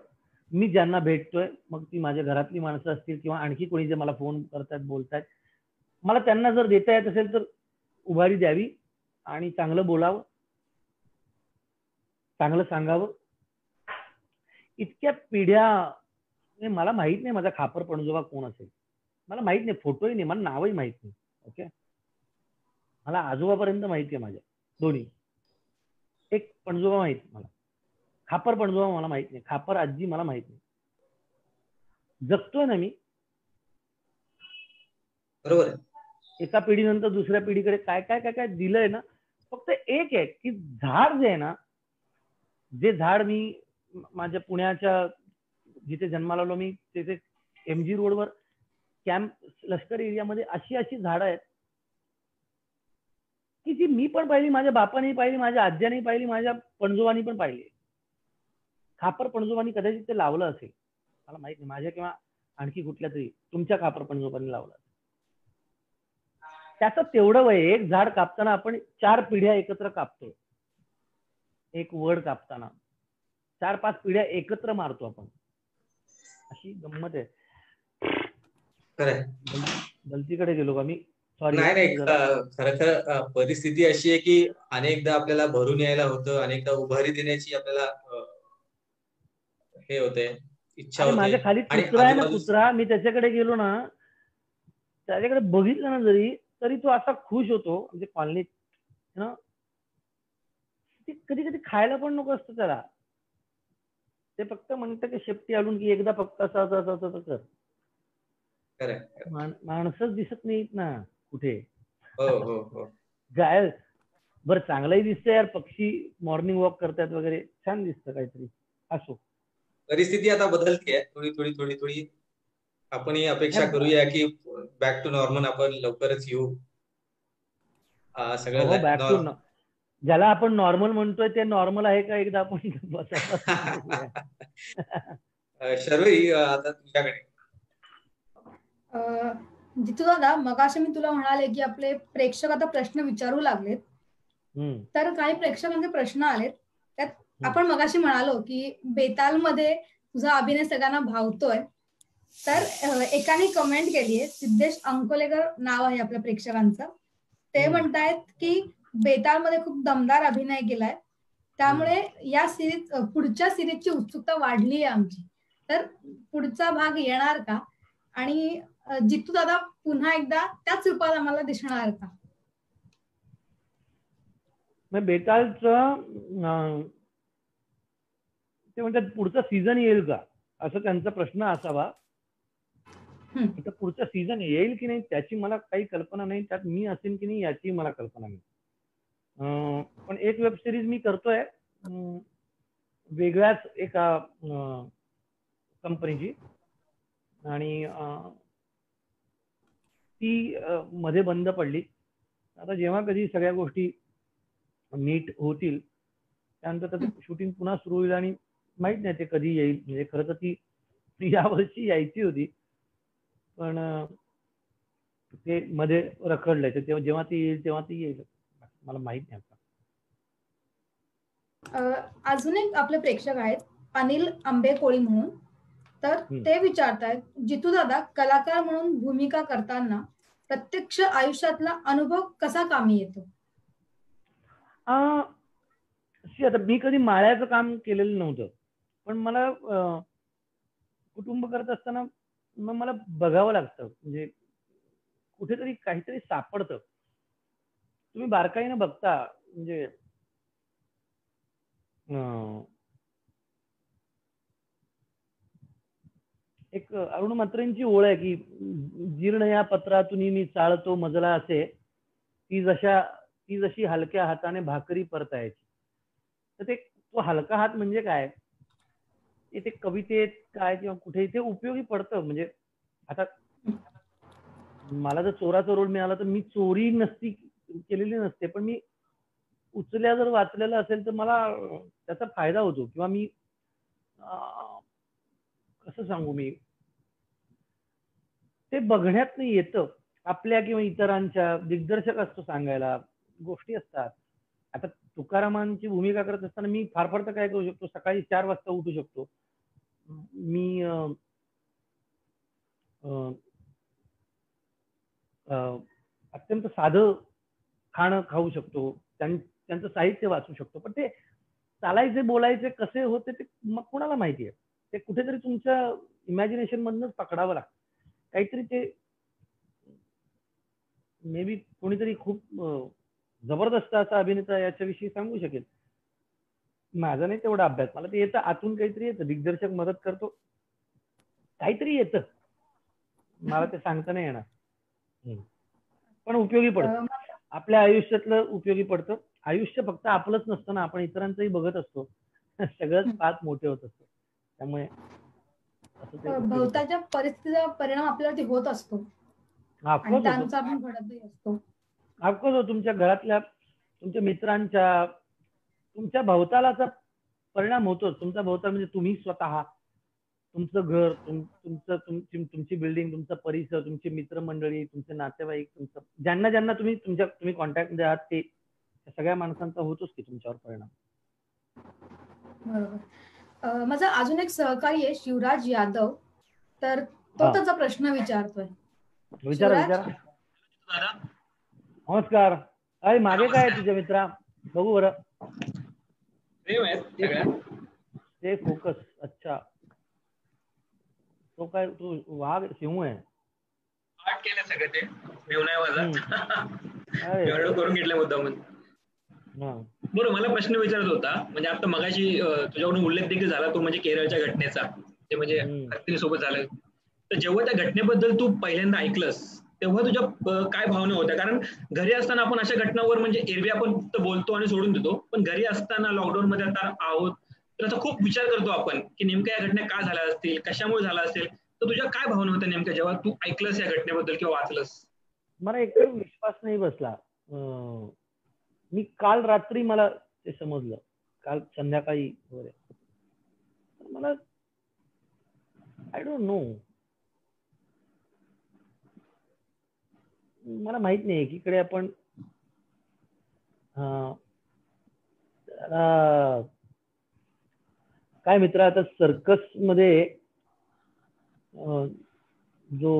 मी ज्यांना भेटतोय, मग ती माझ्या घरातली माणसं असतील किंवा आणखी कोणी जे मला फोन करतात बोलतात, मला त्यांना जर देता येत असेल तर उभारी द्यावी आणि चांगलं बोलावं, चांगलं सांगावं. इतक्या पिढ्या मला माहित नाही माझा खापर पणजोबा कोण असेल, मला माहित नाही, फोटोही नाही, मला नावही माहित नाही. ओके, मला आजोबापर्यंत माहिती आहे माझ्या दोन्ही. एक पणजोबा माहिती मला, खापर पणजोबा मला माहित नाही, खापर आजी मला माहित नाही. जगतोय ना मी, बरोबर आहे. एका पिढीनंतर दुसऱ्या पिढीकडे काय काय काय काय दिलंय ना. फक्त एक आहे की झाड जे आहे ना, जे झाड मी माझ्या पुण्याच्या जिथे जन्माला आलो मी, तिथे MG रोडवर कॅम्प लष्कर एरियामध्ये अशी झाडं आहेत की जी मी पण पाहिली, माझ्या बापाने पाहिली, माझ्या आज्याने पाहिली, माझ्या पणजोबांनी पण पाहिली. खापर पणजोबांनी कदाचित ते लावलं असेल, मला माहित नाही, माझ्या किंवा आणखी कुठल्या तरी तुमच्या खापर पणजोबांनी लावलं. त्याचं तेवढं वय, एक झाड कापताना आपण 4 पिढ्या एकत्र कापतो. एक वड कापताना 4-5 पिढ्या एकत्र मारतो आपण. अशी गंमत आहे. गलतीकडे गेलो का मी? सॉरी. नाही, खरं परिस्थिती अशी आहे की अनेकदा आपल्याला भरून यायला होतं, अनेकदा उभारी देण्याची आपल्याला हे होते, इच्छा होते. माझ्या खाली कुत्रा आहे ना, कुत्रा, मी त्याच्याकडे गेलो ना, त्याच्याकडे बघितलं ना जरी, तरी तो असा खुश होतो. म्हणजे कॉलनीत ना, कधी कधी खायला पण नको असतं त्याला, ते फक्त म्हणतं की शेपटी आलून की एकदा फक्त असं कर. माणसंच दिसत नाहीत ना कुठे. गाय बरं चांगलंही दिसतंय यार, पक्षी मॉर्निंग वॉक करतात वगैरे, छान दिसतं काहीतरी. असो, परिस्थिती आता बदलते, थोडी आपणही अपेक्षा करूया की बॅक टू नॉर्मल आपण लवकरच येऊ. सगळं बॅक टू, ज्याला आपण नॉर्मल म्हणतोय ते नॉर्मल आहे का एकदा आपण शर्वरी, आता तुझ्याकडे. जितू दादा, मगाशी मी तुला म्हणाले की आपले प्रेक्षक आता प्रश्न विचारू लागलेत, तर काही प्रेक्षकांचे प्रश्न आलेत. त्यात आपण मगाशी म्हणालो की बेतालमध्ये तुझा अभिनय सगळ्यांना भावतोय, तर एकाने कमेंट केली आहे, सिद्धेश अंकोलेकर नाव आहे आपल्या प्रेक्षकांचं. ते म्हणतायत की बेतालमध्ये खूप दमदार अभिनय केलाय, त्यामुळे या सिरीज, पुढच्या सिरीजची उत्सुकता वाढली आहे आमची. तर पुढचा भाग येणार का, आणि जितू दादा पुन्हा एकदा त्याच रूपात आम्हाला दिसणार का? बेतालचं ते म्हणतात पुढचा सीझन येईल का, असं त्यांचा प्रश्न असावा. आता पुढचा सीझन येईल की नाही त्याची मला काही कल्पना नाही, त्यात मी असेल की नाही याची मला कल्पना नाही. पण एक वेब सिरीज मी करतोय वेगळ्याच एका कंपनीची, आणि ती मध्ये बंद पडली. आता जेव्हा कधी सगळ्या गोष्टी नीट होतील त्यानंतर त्याचं शूटिंग पुन्हा सुरू होईल, आणि माहित नाही ते कधी येईल. म्हणजे खरं तर ती यावर्षी यायची होती, पण ते मध्ये रखडलंय. तेव्हा जेव्हा ती येईल तेव्हा ती येईल, मला माहित नाही. अजून एक आपले प्रेक्षक आहेत, अनिल आंबे कोळी म्हणून, तर ते विचारतायत, जितू दादा कलाकार म्हणून भूमिका करताना प्रत्यक्ष आयुष्यातला अनुभव कसा कामी येतो? आता मी कधी माळ्याचं काम केलेलं नव्हतं, पण मला कुटुंब करत असताना मग मला बघावं लागतं, म्हणजे कुठेतरी काहीतरी सापडतं. तुम्ही बारकाईनं बघता, म्हणजे एक अरुण म्हात्रेंची ओळ आहे की जीर्ण या पत्रातून मी चाळतो मजला असे, ती जशी हलक्या हाताने भाकरी परतायची. तर ते तो हलका हात म्हणजे काय, ते कवितेत काय किंवा कुठे ते उपयोगी पडतं. म्हणजे आता मला जर चोराचा रोल मिळाला तर मी चोरी केलेली नसते, पण मी उचल्या जर वाचलेलं असेल तर मला त्याचा फायदा होतो, किंवा मी कसं सांगू, मी ते बघण्यात नाही येतं आपल्या किंवा इतरांच्या. दिग्दर्शक असतो सांगायला, गोष्टी असतात. आता तुकारामांची भूमिका करत असताना मी फार फार तर काय करू शकतो, सकाळी 4 वाजता उठू शकतो, मी अत्यंत साधं खाणं खाऊ शकतो, त्यांचं साहित्य वाचू शकतो, पण ते चालायचे बोलायचे कसे होते ते मग कुणाला माहिती आहे. ते कुठेतरी तुमच्या इमॅजिनेशन मधनच पकडावं लागतं. काहीतरी ते मे बी कोणीतरी खूप जबरदस्त असा अभिनेता याच्याविषयी सांगू शकेल. माझा नाही तेवढा अभ्यास, मला ते येतं आतून, काहीतरी येतं, दिग्दर्शक मदत करतो, काहीतरी येतं, मला ते सांगता नाही येणार, पण उपयोगी पडतं, आपल्या आयुष्यातलं उपयोगी पडतं. आयुष्य फक्त आपलंच नसतं ना, आपण इतरांचंही बघत असतो, सगळंच पाच मोठे होत असतो. त्यामुळे भोवताच्या परिस्थितीचा परिणाम आपल्यावरती होत असतो आणि त्यांचा आपण घडतही असतो. ऑफकोर्स तुमच्या घरातल्या, तुमच्या मित्रांच्या, तुमच्या भोवतालाचा परिणाम होतोच. तुमचा भोवताल म्हणजे तुम्ही स्वतः, तुमचं घर, तुमची बिल्डिंग, तुमचा परिसर, तुमची मित्रमंडळी, तुमचे नातेवाईक, तुमचं ज्यांना ज्यांना तुम्ही कॉन्टॅक्ट मध्ये आहात ते सगळ्या माणसांचा होतोच की तुमच्यावर परिणाम. बरोबर. माझा अजून एक सहकारी आहे शिवराज यादव, तर तो त्याचा प्रश्न विचारतोय. विचारा. नमस्कार. अरे मागे काय आहे तुझ्या मित्रा, बघू बरं. ते फोकस. अच्छा, तो काय, तू वाघ सिंह आहे? आठ केलं सगळं ते मेव नाही माझा करून घेतलं मुद्दामून. बरोबर. मला प्रश्न विचारत होता, म्हणजे आता मगाशी तुझ्याकडून उल्लेख देखील झाला तो म्हणजे केरळच्या घटनेचा, ते म्हणजे हत्तीसोबत झालं. तर जेव्हा त्या घटनेबद्दल तू पहिल्यांदा ऐकलंस तेव्हा तुझ्या काय भावना होत्या? कारण घरी असताना आपण अशा घटनांवर म्हणजे एरवी आपण फक्त बोलतो आणि सोडून देतो, पण घरी असताना लॉकडाऊन मध्ये आता आहोत तर आता खूप विचार करतो आपण की नेमक्या या घटना का झाल्या असतील, कशामुळे झाल्या असेल. तर तुझ्या काय भावना होत्या नेमक्या जेव्हा तू ऐकलंस या घटनेबद्दल किंवा वाचलंस? मला एकदम विश्वास नाही बसला. मी काल रात्री मला ते समजलं, काल संध्याकाळी वगैरे. मला आय डोंट नो, मला माहित नाही. एकीकडे आपण काय मित्र, आता सर्कस मध्ये जो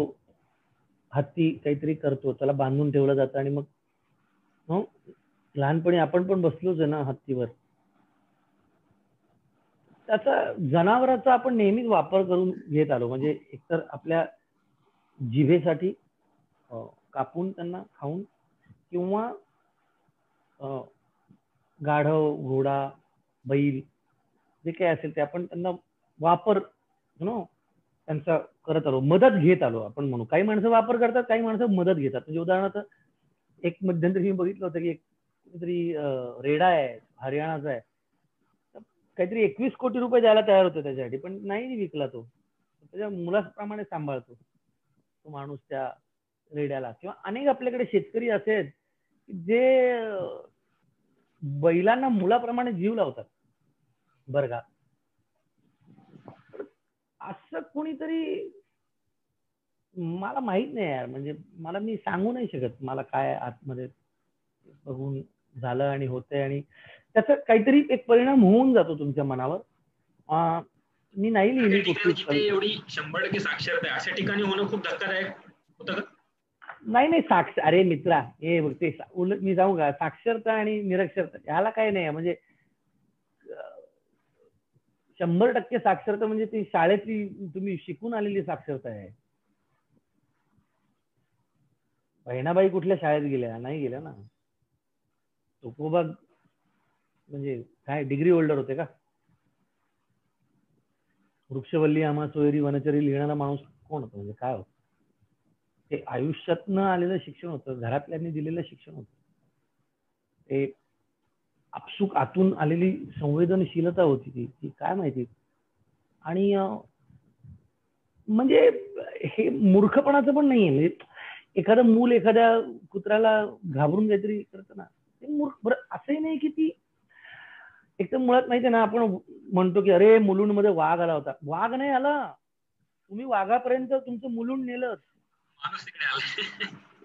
हत्ती काहीतरी करतो त्याला बांधून ठेवलं जातं आणि मग लहानपणी आपण पण बसलोच आहे ना हत्तीवर. त्याचा जनावरांचा आपण नेहमीच वापर करून घेत आलो, म्हणजे एकतर आपल्या जिभेसाठी कापून त्यांना खाऊन, किंवा गाढव, घोडा, बैल जे काही असेल ते आपण त्यांना वापर त्यांचा करत आलो, मदत घेत आलो आपण म्हणू. काही माणसं वापर करतात, काही माणसं मदत घेतात. म्हणजे उदाहरणार्थ एक मध्यंतरी मी बघितलं होतं की एक कुठेतरी रेडा आहे, हरियाणाचा आहे, काहीतरी 21 कोटी रुपये द्यायला तयार होते त्याच्यासाठी, पण नाही विकला तो. त्याच्या मुलाप्रमाणे सांभाळतो तो माणूस त्या रेड्याला. किंवा अनेक आपल्याकडे शेतकरी असे आहेत जे बैलांना मुलाप्रमाणे जीव लावतात बरं का. असं कोणीतरी, मला माहित नाही यार, म्हणजे मला, मी सांगू नाही शकत मला काय आतमध्ये बघून झालं आणि होतंय, आणि त्याचा काहीतरी एक परिणाम होऊन जातो तुमच्या मनावर. मी नाही लिहिली एवढी 100% साक्षरता आहे अशा ठिकाणी होणं खूप धक्कादायक होतं का? नाही अरे मित्रा, हे ते उलट मी जाऊ का, साक्षरता आणि निरक्षरता याला काय नाही. म्हणजे 100% साक्षरता म्हणजे ती शाळेतली तुम्ही शिकून आलेली साक्षरता आहे. बहिणाबाई कुठल्या शाळेत गेल्या? नाही गेल्या ना. तुकोबा म्हणजे काय डिग्री होल्डर होते का? वृक्षवल्ली आम्हा सोयरी वनचरी लिहिणारा माणूस कोण होता? म्हणजे काय होतं ते? आयुष्यातनं आलेलं शिक्षण होतं, घरातल्यांनी दिलेलं शिक्षण होतं, ते आपसुक आतून आलेली संवेदनशीलता होती ती काय माहिती. आणि म्हणजे हे मूर्खपणाचं पण नाहीये. म्हणजे एखादं मूल एखाद्या कुत्र्याला घाबरून काहीतरी करतं ना, ते मूर्ख. बरं, असे असंही नाही की ती एकदम मुळात माहितीये ना, आपण म्हणतो की अरे मुलुंडमध्ये वाघ आला होता. वाघ नाही आला, तुम्ही वाघापर्यंत तुमचं मुलुंड नेलं.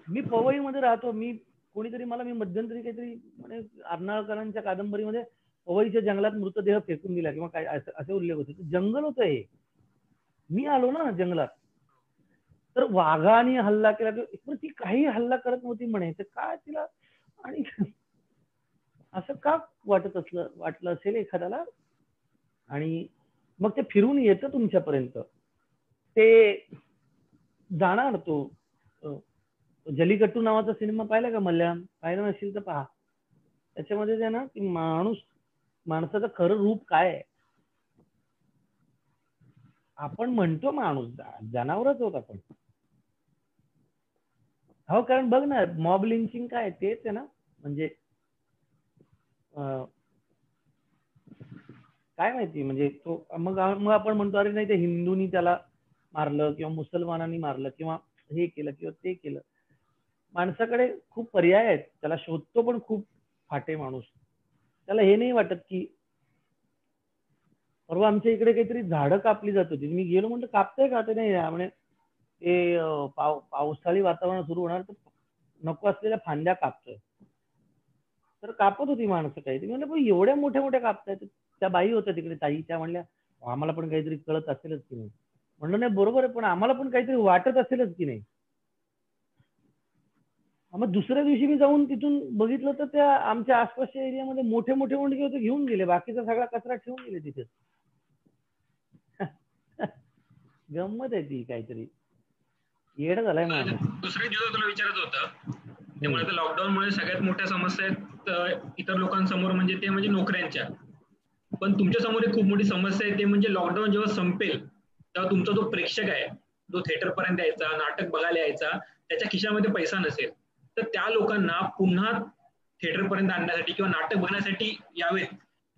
मी पवईमध्ये राहतो. मी मध्यंतरी काहीतरी म्हणजे अर्नाळकरांच्या कादंबरीमध्ये पवईच्या जंगलात मृतदेह फेकून दिला किंवा काय असे उल्लेख होते. जंगल होतं हे. मी आलो ना जंगलात, तर वाघाने हल्ला केला, पण ती काही हल्ला करत नव्हती म्हणे. तर काय तिला आणि असं का वाटलं असेल एखाद्याला. आणि मग ते फिरून येतं तुमच्यापर्यंत. ते जाणार. तो जलीकट्टू नावाचा सिनेमा पाहिला का मल्याळम? पाहिला नसेल तर पहा. त्याच्यामध्ये जे ना की माणसाचं खरं रूप काय आहे. आपण म्हणतो माणूस जनावरच होत आपण. हो, कारण बघ ना, मॉब लिंचिंग काय तेच आहे ना. म्हणजे काय माहिती, म्हणजे तो मग आपण म्हणतो अरे नाही, ते हिंदूंनी त्याला मारलं किंवा मुसलमानांनी मारलं किंवा हे केलं किंवा ते केलं. माणसाकडे खूप पर्याय आहेत, त्याला शोधतो पण खूप फाटे माणूस. त्याला हे नाही वाटत की परवा आमच्या इकडे काहीतरी झाडं कापली जात होती. मी गेलो, म्हणतो कापताय का? ते नाही म्हणजे ते पावसाळी वातावरण सुरू होणार, तर नको असलेल्या फांद्या कापतोय. तर कापत होती माणसं काहीतरी. म्हणलं पण एवढ्या मोठ्या मोठ्या कापतायत. त्या बाई होत्या तिकडे, ताई. त्या म्हणल्या आम्हाला पण काहीतरी कळत असेलच की नाही. म्हणलं नाही, बरोबर आहे, पण आम्हाला पण काहीतरी वाटत असेलच की नाही. मग दुसऱ्या दिवशी मी जाऊन तिथून बघितलं तर त्या आमच्या आसपासच्या एरियामध्ये मोठे मोठे ओंडके होते, घेऊन गेले. बाकीचा सगळा कचरा ठेवून गेले तिथे. गंमत आहे ती, काहीतरी येड झालाय माणूस. दुसऱ्या दिवस तुला विचारत होतं, त्यामुळे लॉकडाऊन मुळे सगळ्यात मोठ्या समस्या आहेत इतर लोकांसमोर, म्हणजे नोकऱ्यांच्या. पण तुमच्या समोर एक खूप मोठी समस्या आहे, ते म्हणजे लॉकडाऊन जेव्हा संपेल तेव्हा तुमचा जो प्रेक्षक आहे, जो थिएटर पर्यंत यायचा, नाटक बघायला यायचा, त्याच्या खिशामध्ये पैसा नसेल, तर त्या लोकांना पुन्हा थिएटर पर्यंत आणण्यासाठी किंवा नाटक बघण्यासाठी यावेत,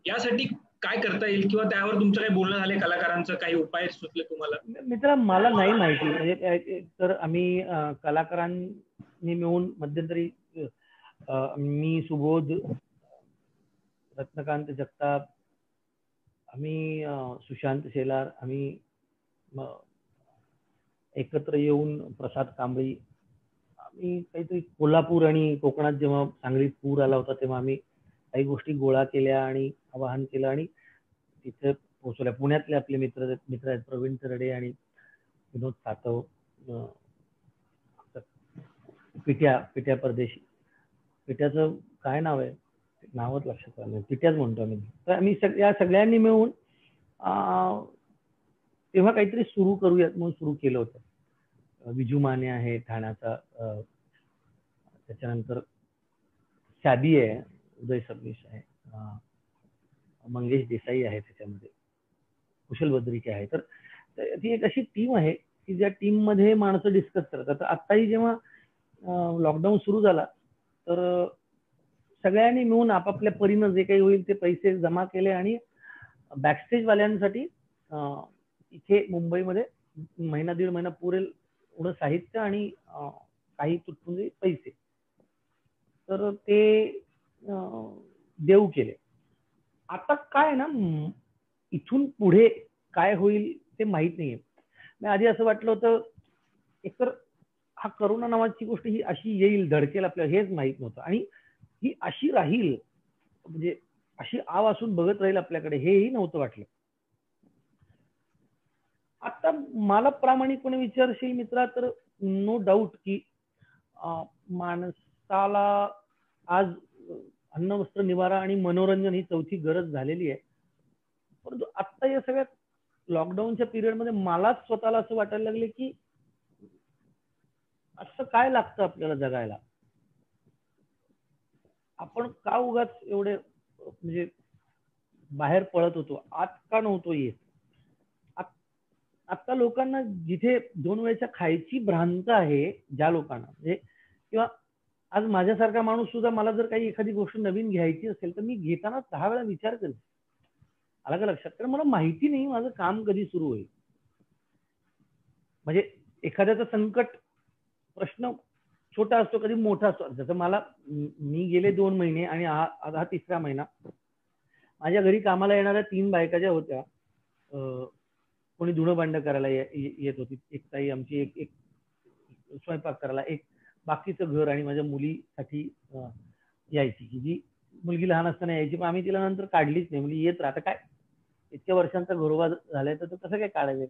यासाठी काय करता येईल, किंवा त्यावर तुमचं काही बोलणं झालं कलाकारांचं, काही उपाय सुचले तुम्हाला? मित्रा, मला नाही माहिती. म्हणजे तर आम्ही कलाकारांनी मिळून मध्यंतरी मी, सुबोध, रत्नकांत जगताप, आम्ही सुशांत शेलार, आम्ही एकत्र येऊन प्रसाद कांबळी, आम्ही काहीतरी कोल्हापूर आणि कोकणात जेव्हा सांगलीत पूर आला होता तेव्हा आम्ही काही गोष्टी गोळा केल्या आणि आवाहन केलं आणि तिथे पोहोचवल्या. पुण्यातले आपले मित्र आहेत प्रवीण तरडे आणि विनोद सातव, पिट्या परदेशी. पिट्याचं काय नाव आहे, नावच लक्षात आलं, पिट्याच म्हणतो आम्ही. तर आम्ही या सगळ्यांनी मिळून तेव्हा काहीतरी सुरू करूयात म्हणून सुरू केलं होतं. विजू माने आहे ठाण्याचा, त्याच्यानंतर शादी आहे, उदय सबनीस आहे, मंगेश देसाई आहे त्याच्यामध्ये, कुशल बद्रिके आहे. तर ती एक अशी टीम आहे की ज्या टीम मध्ये माणसं डिस्कस करतात. तर आत्ताही जेव्हा लॉकडाऊन सुरू झाला तर सगळ्यांनी मिळून आपापल्या परीनं जे काही होईल ते पैसे जमा केले आणि बॅकस्टेज वाल्यांसाठी इथे मुंबईमध्ये महिना दीड महिना पुरेल एवढं साहित्य आणि काही तुटपुंजे पैसे तर ते देऊ केले. आता काय ना, इथून पुढे काय होईल ते माहित नाहीये. मी आधी असं वाटलं होतं एकतर हा करोना नावाची गोष्ट ही अशी येईल, धडकेल आपल्याला, हेच माहित नव्हतं. आणि ही अशी राहील, म्हणजे अशी आव असून बघत राहील आपल्याकडे, हेही नव्हतं वाटलं. आता मला प्रामाणिकपणे विचारशील मित्रा तर नो डाऊट की माणसाला आज अन्न, वस्त्र, निवारा आणि मनोरंजन ही चौथी गरज झालेली आहे. परंतु आता या सगळ्या लॉकडाऊनच्या पिरियडमध्ये मलाच स्वतःला असं वाटायला लागले की असं काय लागतं आपल्याला जगायला. आपण का उगाच एवढे म्हणजे बाहेर पळत होतो, आत का नव्हतो येत. आता लोकांना जिथे 2 वेळच्या खायची भ्रांत आहे, ज्या लोकांना म्हणजे, किंवा आज माझ्यासारखा माणूस सुद्धा, मला जर काही एखादी गोष्ट नवीन घ्यायची असेल तर मी घेताना 10 वेळा विचार करेल. आला का लक्षात? कारण मला माहिती नाही माझं काम कधी सुरू होईल. म्हणजे एखाद्याचं संकट, प्रश्न छोटा असतो, कधी मोठा असतो. जसं मला मी गेले 2 महिने आणि हा 3रा महिना माझ्या घरी कामाला येणाऱ्या 3 बायका ज्या होत्या, कोणी धुणं भांडं करायला येत होती, एक ताई आमची, एक स्वयंपाक करायला, एक बाकीचं घर आणि माझ्या मुलीसाठी यायची, की जी मुलगी लहान असताना यायची, पण आम्ही तिला नंतर काढलीच नाही. म्हणजे येत राहतं, काय इतक्या वर्षांचा घरोबा झालाय तर कसं काय काढायचं.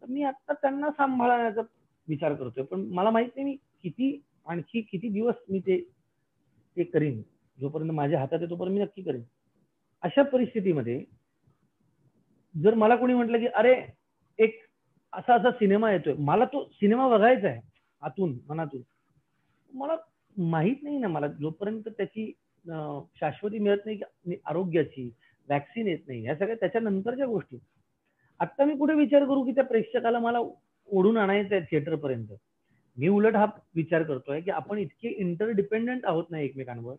तर मी आता त्यांना सांभाळण्याचा विचार करतोय, पण मला माहित नाही मी आणखी किती दिवस मी ते करीन. जोपर्यंत माझ्या हातात आहे तोपर्यंत मी नक्की करेन. अशा परिस्थितीमध्ये जर मला कोणी म्हटलं की अरे एक असा सिनेमा येतोय, मला तो सिनेमा बघायचा आहे आतून मनातून, मला माहित नाही ना, मला जोपर्यंत त्याची शाश्वती मिळत नाही, आरोग्याची वॅक्सिन येत नाही, ह्या सगळ्या त्याच्यानंतरच्या गोष्टी. आता मी कुठे विचार करू की त्या प्रेक्षकाला मला ओढून आणायचं आहे थिएटर पर्यंत. मी उलट हा विचार करतोय की आपण इतके इंटरडिपेंडंट आहोत ना एकमेकांवर,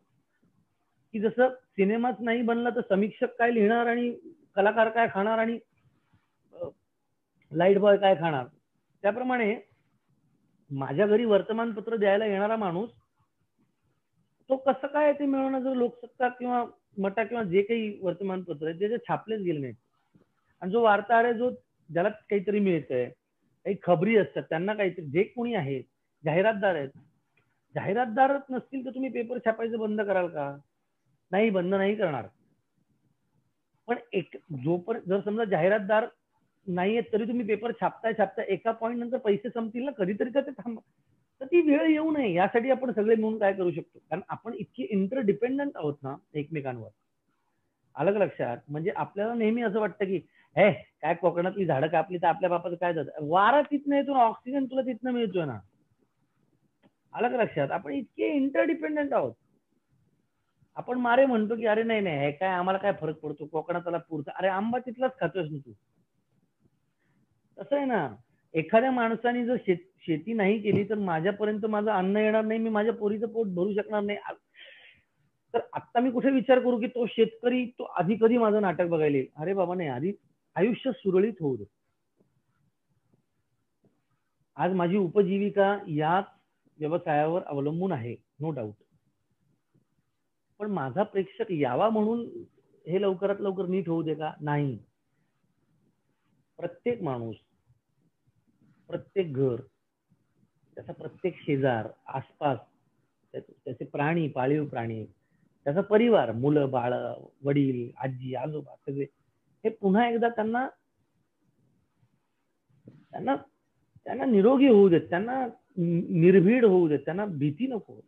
की जसं सिनेमाच नाही बनला तर समीक्षक काय लिहिणार आणि कलाकार काय खाणार आणि लाईट बॉय काय खाणार, त्याप्रमाणे माझ्या घरी वर्तमानपत्र द्यायला येणारा माणूस तो कसं काय ते मिळवणं, जर लोकसत्ता किंवा मटा किंवा जे काही वर्तमानपत्र आहे ते छापलेच गेले नाहीत. आणि जो वार्ताहर आहे, जो ज्याला काहीतरी मिळतंय, काही खबरी असतात, त्यांना काहीतरी, जे कोणी आहेत, जाहिरातदार आहेत, जाहिरातदारच नसतील तर तुम्ही पेपर छापायचं बंद कराल का? नाही, बंद नाही करणार. पण जोपर्यंत जर समजा जाहिरातदार नाहीये तरी तुम्ही पेपर छापता एका पॉईंट नंतर पैसे संपतील ना, कधीतरी तर ते थांबा. तर ती वेळ येऊ नये यासाठी आपण सगळे मिळून काय करू शकतो, कारण आपण इतकी इंटरडिपेंडंट आहोत ना एकमेकांवर. अलग लक्षात, म्हणजे आपल्याला नेहमी असं वाटतं की हे काय कोकणातली झाडं कापली तर आपल्या बापाचं काय जातं, वारा तिथनं येतो ना, ऑक्सिजन तुला तिथनं मिळतोय ना. अलग लक्षात, आपण इतके इंटरडिपेंडंट आहोत. आपण मारे म्हणतो की अरे नाही हे काय आम्हाला काय फरक पडतो, कोकणातला पुरता, अरे आंबा तिथलाच खातोस ना तू. तसं आहे ना, एखाद्या माणसाने जर शेती नाही केली तर माझ्यापर्यंत माझं अन्न येणार नाही, मी माझ्या पोरीचं पोट भरू शकणार नाही. तर आता मी कुठे विचार करू की तो शेतकरी तो आधी कधी माझं नाटक बघायला येईल. अरे बाबा नाही, आधी आयुष्य सुरळीत होऊ दे. आज माझी उपजीविका याच व्यवसायावर अवलंबून आहे, नो डाऊट. पण माझा प्रेक्षक यावा म्हणून हे लवकरात लवकर नीट होऊ दे का? नाही. प्रत्येक माणूस, प्रत्येक घर, त्याचा प्रत्येक शेजार, आसपास त्याचे प्राणी, पाळीव प्राणी, त्याचा परिवार, मुलं बाळ, वडील, आजी, आजोबा, सगळे हे पुन्हा एकदा त्यांना निरोगी होऊ देत, त्यांना निर्भीड होऊ देत, त्यांना भीती नको.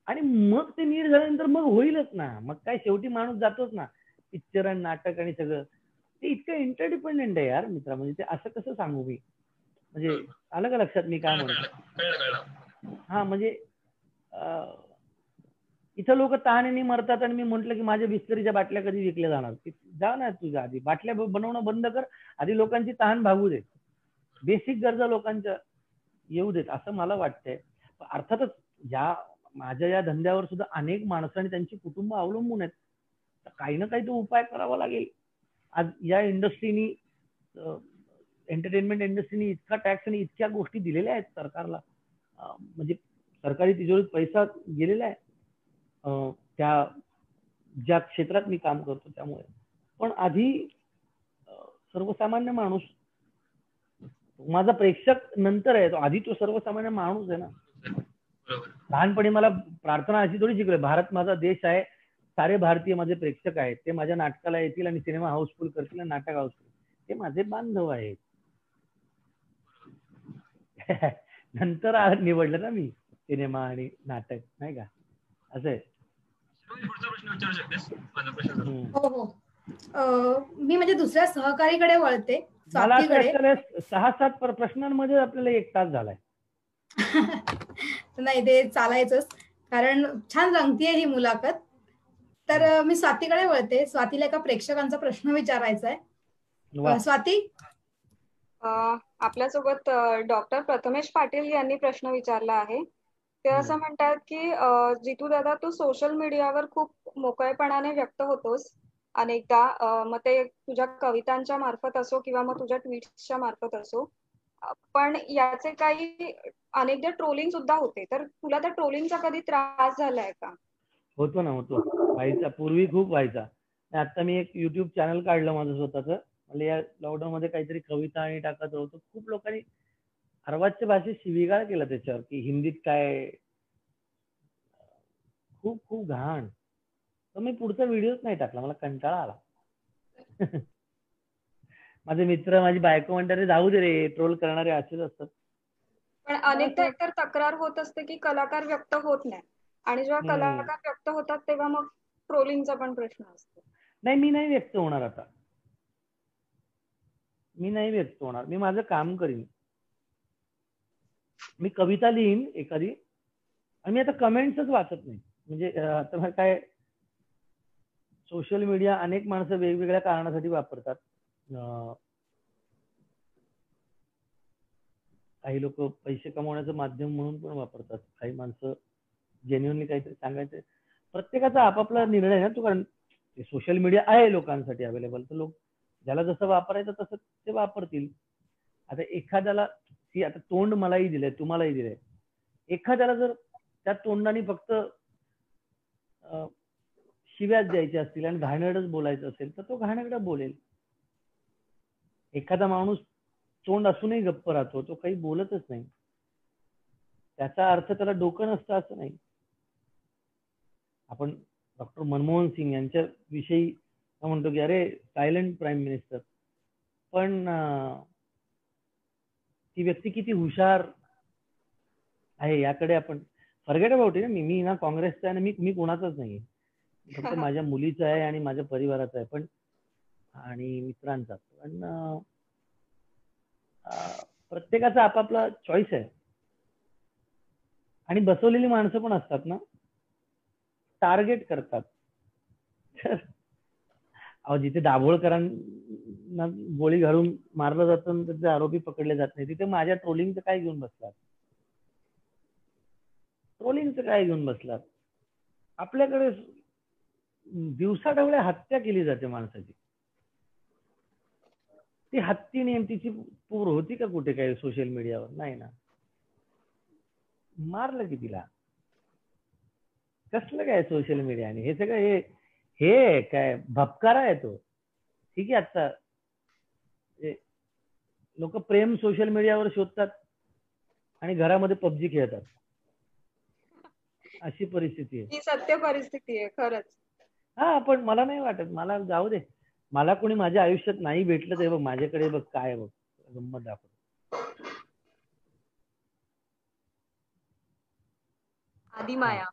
आणि मग ते नीट झाल्यानंतर मग होईलच ना, मग काय शेवटी माणूस जातोच ना. पिक्चर आणि नाटक आणि सगळं ते इतकं इंटरडिपेंडंट आहे यार मित्रा, म्हणजे ते असं कसं सांगू मी, म्हणजे आलं का लक्षात मी काय म्हणतो? हा, म्हणजे इथं लोक तहानेने मरतात आणि मी म्हंटल की माझ्या बिस्लरीच्या बाटल्या कधी विकल्या जाणार, जा ना तुझ्या आधी बाटल्या बनवणं बंद कर, आधी लोकांची तहान भागू दे, बेसिक गरजा लोकांच्या येऊ देत, असं मला वाटतंय. अर्थातच माझ्या या धंद्यावर सुद्धा अनेक माणसं आणि त्यांची कुटुंब अवलंबून आहेत. काही ना काही तो उपाय करावा लागेल. आज या इंडस्ट्रीनी, एंटरटेनमेंट इंडस्ट्रीनी इतका टॅक्स आणि इतक्या गोष्टी दिलेल्या आहेत सरकारला, म्हणजे सरकारी तिजोरीत पैसा गेलेला आहे त्या ज्या क्षेत्रात मी काम करतो त्यामुळे. पण आधी सर्वसामान्य माणूस, माझा प्रेक्षक नंतर आहे, तो आधी तो सर्वसामान्य माणूस आहे ना. लहानपणी मला प्रार्थना अशी थोडी शिकलोय, भारत माझा देश आहे, सारे भारतीय माझे प्रेक्षक आहेत, ते माझ्या नाटकाला येतील आणि सिनेमा हाऊसफुल करतील आणि नाटक हाऊसफुल, ते माझे बांधव आहेत. नंतर निवडलं ना मी सिनेमा आणि नाटक, नाही का, असं आहे. हो हो, मी म्हणजे दुसऱ्या सहकारीकडे वळते. मला असं वाटतं 6-7 प्रश्नांमध्ये आपल्याला 1 तास झालाय. नाही, ते चालायचंच, कारण छान रंगतीये ही मुलाखत. तर मी स्वातीकडे वळते. स्वातीला एका प्रेक्षकांचा प्रश्न विचारायचा आहे. स्वाती, आपल्यासोबत डॉक्टर प्रथमेश पाटील यांनी प्रश्न विचारला आहे. ते असं म्हणतात की जितू दादा, तू सोशल मीडियावर खूप मोकळेपणाने व्यक्त होतोस अनेकदा, मग ते तुझ्या कवितांच्या मार्फत असो किंवा मग तुझ्या ट्विट्सच्या मार्फत असो. पण याचे काही अनेकदा ट्रोलिंग सुद्धा होते. तर तुला त्या ट्रोलिंगचा कधी त्रास झालाय का? होतो ना, होतो. व्हायचा, पूर्वी खूप व्हायचा. आता मी एक युट्यूब चॅनल काढलं माझं स्वतःच. म्हणजे या लॉकडाऊन मध्ये काहीतरी कविता आणि टाकत होतो. खूप लोकांनी अर्वाच्य भाषेत शिवीगाळ केला त्याच्यावर, की हिंदीत काय, खूप खूप घाण. तर मी पुढचा व्हिडिओच नाही टाकला, मला कंटाळा आला. माझे मित्र, माझी बायको म्हणतात, जाऊ दे रे, ट्रोल करणारे असेच असतात. पण अनेकदा एकतर तक्रार होत असते की कलाकार व्यक्त होत नाही, आणि जेव्हा कलाकार व्यक्त होतात तेव्हा मग ट्रोलिंगचा पण प्रश्न असतो. नाही, मी नाही व्यक्त होणार आता. मी नाही व्यक्त होणार. मी माझं काम करीन. मी कविता लिहीन एखादी, आणि मी आता कमेंट्सच वाचत नाही. म्हणजे आता काय, सोशल मीडिया अनेक माणसं वेगवेगळ्या कारणासाठी वापरतात. काही लोक पैसे कमवण्याचं माध्यम म्हणून पण वापरतात. काही माणसं जेन्युअनली काहीतरी सांगायचं. प्रत्येकाचा आपापला निर्णय ना. कारण सोशल मीडिया आहे लोकांसाठी अवेलेबल, तर लोक ज्याला जसं वापरायचं तसं ते वापरतील. आता एखाद्याला, आता तोंड मलाही दिलंय, तुम्हालाही दिलंय. एखाद्याला जर त्या तोंडाने फक्त शिव्याच द्यायच्या असतील आणि घाणेरडंच बोलायचं असेल तर तो घाणेरडं बोलेल. एखादा माणूस तोंड असूनही गप्प राहतो, तो काही बोलतच नाही, त्याचा अर्थ त्याला डोकं नसतं असं नाही. आपण डॉक्टर मनमोहन सिंग यांच्या विषयी म्हणतो की अरे सायलेंट प्राईम मिनिस्टर, पण ती व्यक्ती किती हुशार आहे याकडे आपण फॉरगेट अबाउट इट. मी ना काँग्रेसचा आहे, मी कोणाचाच नाही, फक्त माझ्या मुलीचा आहे आणि माझ्या परिवाराचा आहे, पण आणि मित्रांचा. पण प्रत्येकाचा आपापला चॉईस आहे. आणि बसवलेली माणसं पण असतात ना, टार्गेट करतात. जिथे दाभोळकरांना गोळी घालून मारलं जातं, त्याचे आरोपी पकडले जात नाही, तिथे माझ्या ट्रोलिंगचं काय घेऊन बसलात? ट्रोलिंगचं काय घेऊन बसलात? आपल्याकडे दिवसाढवळ्या हत्या केली जाते माणसाची. ती हत्ती नेमकीची पूर होती का कुठे काय सोशल मीडियावर? नाही ना. मारलं की तिला. कसलं काय सोशल मीडियाने? हे सगळं हे काय भपकारा आहे तो. ठीक आहे, आता लोक प्रेम सोशल मीडियावर शोधतात आणि घरामध्ये पबजी खेळतात. अशी परिस्थिती आहे. ही सत्य परिस्थिती आहे खरंच. हा, पण मला नाही वाटत, मला जाऊ दे. मला कोणी माझ्या आयुष्यात नाही भेटलं ते बघ, माझ्याकडे बघ काय बघ गंमत दाखवतो. आदिमाया.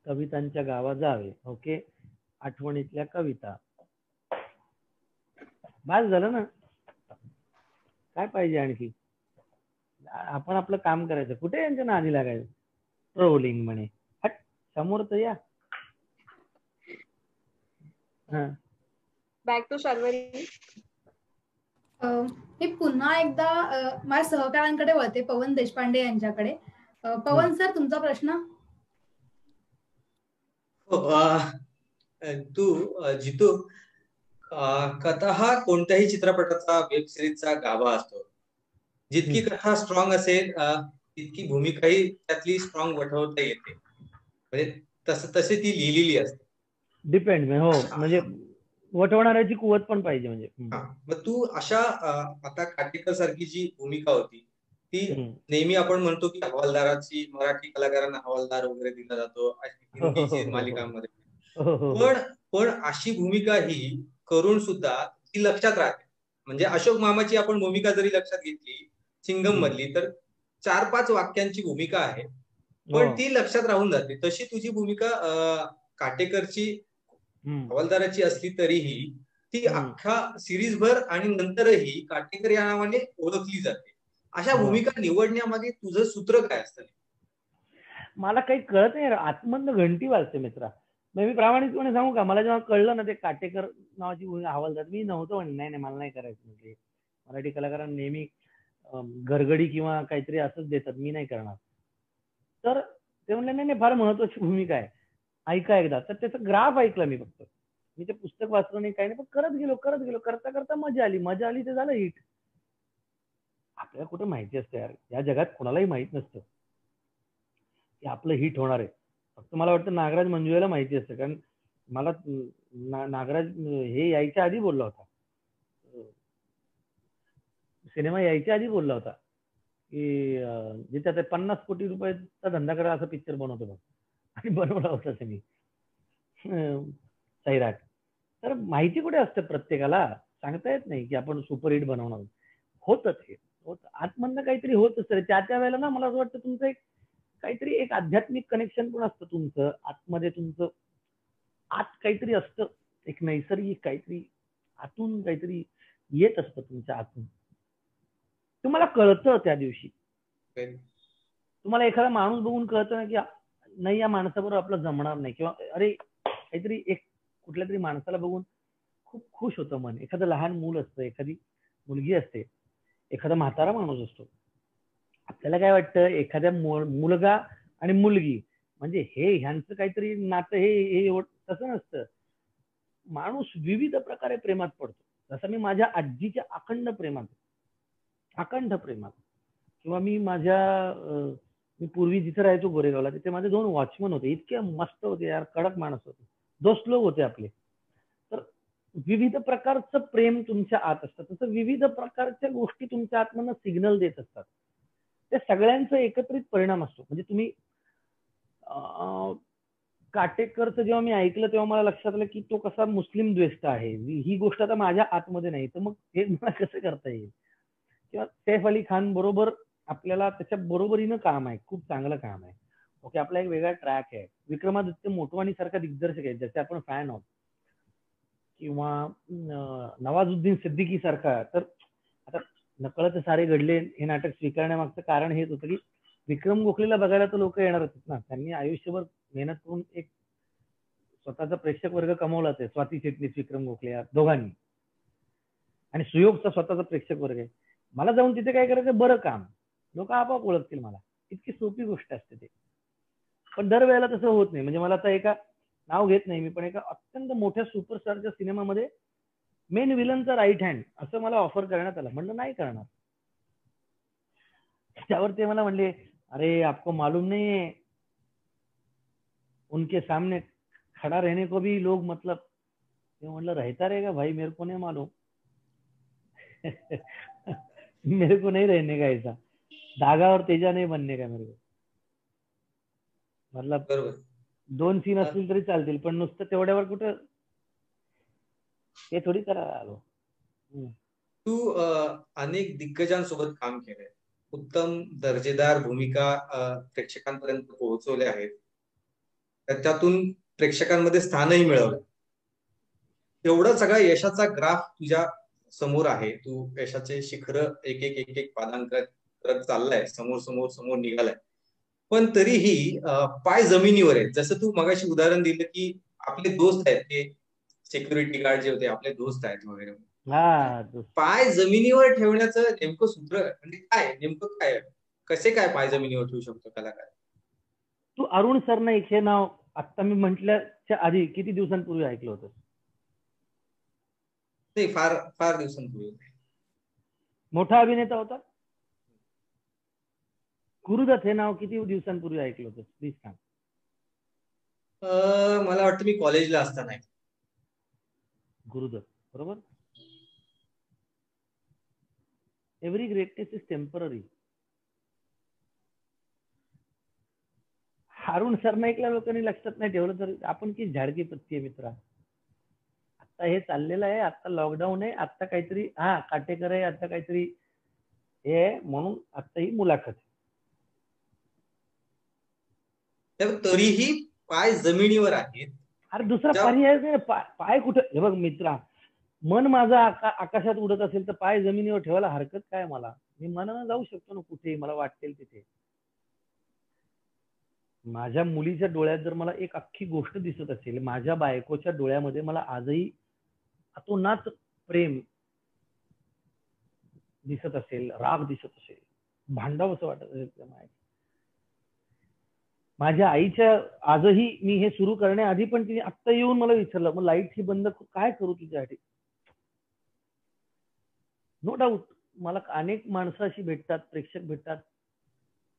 कवितांच्या गावा जावे. ओके, आठवणीतल्या कविता. बस झालं ना, काय पाहिजे आणखी? आपण आपलं काम करायचं, कुठे यांच्या नादी लागायचं. ट्रोलिंग म्हणे, हट समोर तर या. Back to Sharvari. मी पुन्हा एकदा माझ्या सहकाऱ्यांकडे वळते, पवन देशपांडे यांच्याकडे. पवन सर, तुमचा प्रश्न. जितू, कथा हा कोणत्याही चित्रपटाचा, वेब सिरीजचा गाभा असतो. जितकी कथा स्ट्रॉंग असेल तितकी भूमिकाही त्यातली स्ट्रॉंग वठवता येते. म्हणजे तशी ती लिहिलेली असते. डिपेंड. हो, म्हणजे वठवणाऱ्याची कुवत पण पाहिजे. म्हणजे मग तू अशा आता काटेकर सारखी जी भूमिका होती ती नेहमी आपण म्हणतो की हवालदाराची, मराठी कलाकारांना हवालदार वगैरे दिला जातो हिंदी मालिकांमध्ये, पण अशी भूमिका ही करून सुद्धा ती लक्षात राहते. म्हणजे अशोक मामाची आपण भूमिका जरी लक्षात घेतली सिंगम मधली, तर 4-5 वाक्यांची भूमिका आहे, पण ती लक्षात राहून जाते. तशी तुझी भूमिका काटेकरची हवालदाराची असली तरीही ती अख्खा सिरीजभर आणि नंतरही काटेकर या नावाने ओळखली जाते. अशा भूमिका निवडण्यामागे तुझं सूत्र काय असतं? मला काही कळत नाही. आतमधनं घंटी वाजते मित्रा. मी प्रामाणिकपणे सांगू का, मला जेव्हा कळलं ना ते काटेकर नावाची हवालदार, मी नव्हतं म्हणे, नाही मला नाही करायचं. म्हणजे मराठी कलाकारांना नेहमी गरगडी किंवा काहीतरी असंच देतात, मी नाही करणार. तर ते म्हणले नाही फार महत्वाची भूमिका आहे, ऐका एकदा. तर त्याचं ग्राफ ऐकलं मी फक्त. मी ते पुस्तक वाचलं नाही, काही नाही, पण करत गेलो. करता करता मजा आली ते झालं हिट. आपल्याला कुठे माहिती असतं यार, या जगात कोणालाही माहित नसतं की आपलं हिट होणार आहे. फक्त मला वाटतं नागराज मंजुळेला माहिती असतं, कारण मला नागराज हे यायच्या आधी बोलला होता, सिनेमा यायच्या आधी बोलला होता की जिथे 50 कोटी रुपयाचा धंदा करा असा पिक्चर बनवतो बघ, आणि बनवला होता त्यांनी सैराट. तर माहिती कुठे असतं प्रत्येकाला, सांगता येत नाही की आपण सुपरहिट बनवणार. होतं ते होतं आतमधनं काहीतरी होत असतं त्या वेळेला ना. मला असं वाटतं तुमचं एक काहीतरी एक आध्यात्मिक कनेक्शन पण असतं तुमचं आतमध्ये, तुमचं आत काहीतरी असतं, एक नैसर्गिक काहीतरी आतून काहीतरी येत असतं तुमच्या आतून. तुम्हाला कळतं त्या दिवशी, तुम्हाला एखादा माणूस बघून कळतं ना की नाही या माणसाबरोबर आपलं जमणार नाही, किंवा अरे काहीतरी एक कुठल्या तरी माणसाला बघून खूप खुश होतं मन. एखादं लहान मूल असतं, एखादी मुलगी असते, एखादा म्हातारा माणूस असतो. आपल्याला काय वाटतं एखाद्या मुलगा आणि मुलगी म्हणजे हे ह्यांचं काहीतरी नातं हे तसं नसतं. माणूस विविध प्रकारे प्रेमात पडतो. जसं मी माझ्या आजीच्या अखंड प्रेमात, किंवा मी पूर्वी जिथे राहायचो गोरेगावला, तिथे माझे 2 वॉचमन होते. इतके मस्त होते यार, कडक माणस होते, दोस्त लोक होते आपले. तर विविध प्रकारचं प्रेम तुमच्या आत असतं, तसं विविध प्रकारच्या गोष्टी तुमच्या आतमधनं सिग्नल देत असतात. त्या सगळ्यांचा एकत्रित परिणाम असतो. म्हणजे तुम्ही काटेकरचं जेव्हा मी ऐकलं तेव्हा मला लक्षात आलं की तो कसा मुस्लिम द्वेष्ट आहे. ही गोष्ट आता माझ्या आतमध्ये नाही, तर मग हे मला कसं करता येईल. किंवा सैफ अली खान बरोबर आपल्याला त्याच्या बरोबरीनं काम आहे, खूप चांगलं काम आहे. ओके, आपला एक वेगळा ट्रॅक आहे. विक्रमादित्य मोटवानी सारखा दिग्दर्शक आहे ज्याचे आपण फॅन आहोत, किंवा नवाजुद्दीन सिद्दीकी सारखा. तर आता नकळत सारे घडले हे नाटक स्वीकारण्यामागचं कारण हेच होतं की विक्रम गोखलेला बघायला तर लोक येणार होते ना. त्यांनी आयुष्यभर मेहनत करून एक स्वतःचा प्रेक्षक वर्ग कमवलाच आहे. स्वाती चिटणीस, विक्रम गोखले या दोघांनी, आणि सुयोगचा स्वतःचा प्रेक्षक वर्ग आहे. मला जाऊन तिथे काय करायचं, बरं काम, लोक आपोआप ओळखतील मला. इतकी सोपी गोष्ट असते ते. पण दरवेळेला तसं होत नाही. म्हणजे मला आता एका नाव घेत नाही मी, पण एका अत्यंत मोठ्या सुपरस्टारच्या सिनेमामध्ये मेन विलनचा राईट हँड असं मला ऑफर करण्यात आलं. म्हणलं नाही करणार. त्यावर ते मला म्हणले, अरे आपको मालूम नहीं है, उनके सामने खड़ा रहने को भी लोग मतलब. म्हणलं रहता रहेगा भाई, मेरे को नहीं मालूम. मेरे को नहीं रहने का ऐसा, धागा और तेजा नहीं बनने का मेरे को. मतलब 2 सीन असतील तरी चालतील, पण नुसतं तेवढ्यावर कुठं हे थोडी करायला आलो. तू अनेक दिग्गजांसोबत काम केलंय, उत्तम दर्जेदार भूमिका प्रेक्षकांपर्यंत पोहोचवल्या आहेत, त्यातून प्रेक्षकांमध्ये स्थानही मिळवलं. एवढा सगळा यशाचा ग्राफ तुझ्या समोर आहे. तू यशाचे शिखर एक एक पादांकन करत चाललाय, समोर निघालाय. पण तरीही पाय जमिनीवर आहेत. जसं तू मगाशी उदाहरण दिलं की आपले दोस्त आहेत, ते सिक्युरिटी गार्ड जे होते आपले दोस्त आहेत वगैरे. पाय जमिनीवर ठेवण्याचं नेमकं सूत्र म्हणजे काय, नेमकं काय, कसे काय पाय जमिनीवर ठेवू शकतो कलाकार? तू अरुण सरनाईक हे नाव आता मी म्हटल्याच्या आधी किती दिवसांपूर्वी ऐकलं होतं? नाही, फार दिवसांपूर्वी. मोठा अभिनेता होता. गुरुदत्त हे नाव किती दिवसांपूर्वी ऐकलं होतं, प्लीज सांग. मला वाटतं मी कॉलेजला असताना. गुरुदत्त, बरोबर. Every greatness is temporary. Arun सरनाईकला लोकांनी लक्षात नाही ठेवलं तर आपण की झाडकी पत्ती आहे मित्रा. आता हे चाललेलं आहे, आता लॉकडाऊन आहे, आता काहीतरी काटेकर आहे, आता काहीतरी हे आहे, म्हणून आता ही मुलाखत. तरीही पाय जमिनीवर आहेत. अरे दुसरा पर्याय नाही. पाय कुठे, हे बघ मित्रा, मन माझं आकाशात उडत असेल तर पाय जमिनीवर ठेवायला हरकत काय मला? मी मनानं जाऊ शकतो ना कुठेही मला वाटेल तिथे. माझ्या मुलीच्या डोळ्यात जर मला एक अख्खी गोष्ट दिसत असेल, माझ्या बायकोच्या डोळ्यामध्ये मला आजही अतोनात प्रेम दिसत असेल, राग दिसत असेल, भांडावंसं वाटत असेल त्या माय, माझ्या आईच्या आजही मी हे सुरू करण्याआधी पण तिने आत्ता येऊन मला विचारलं, मग लाईट ही बंद काय करू तुझ्यासाठी? नो डाऊट मला अनेक माणसं अशी भेटतात, प्रेक्षक भेटतात,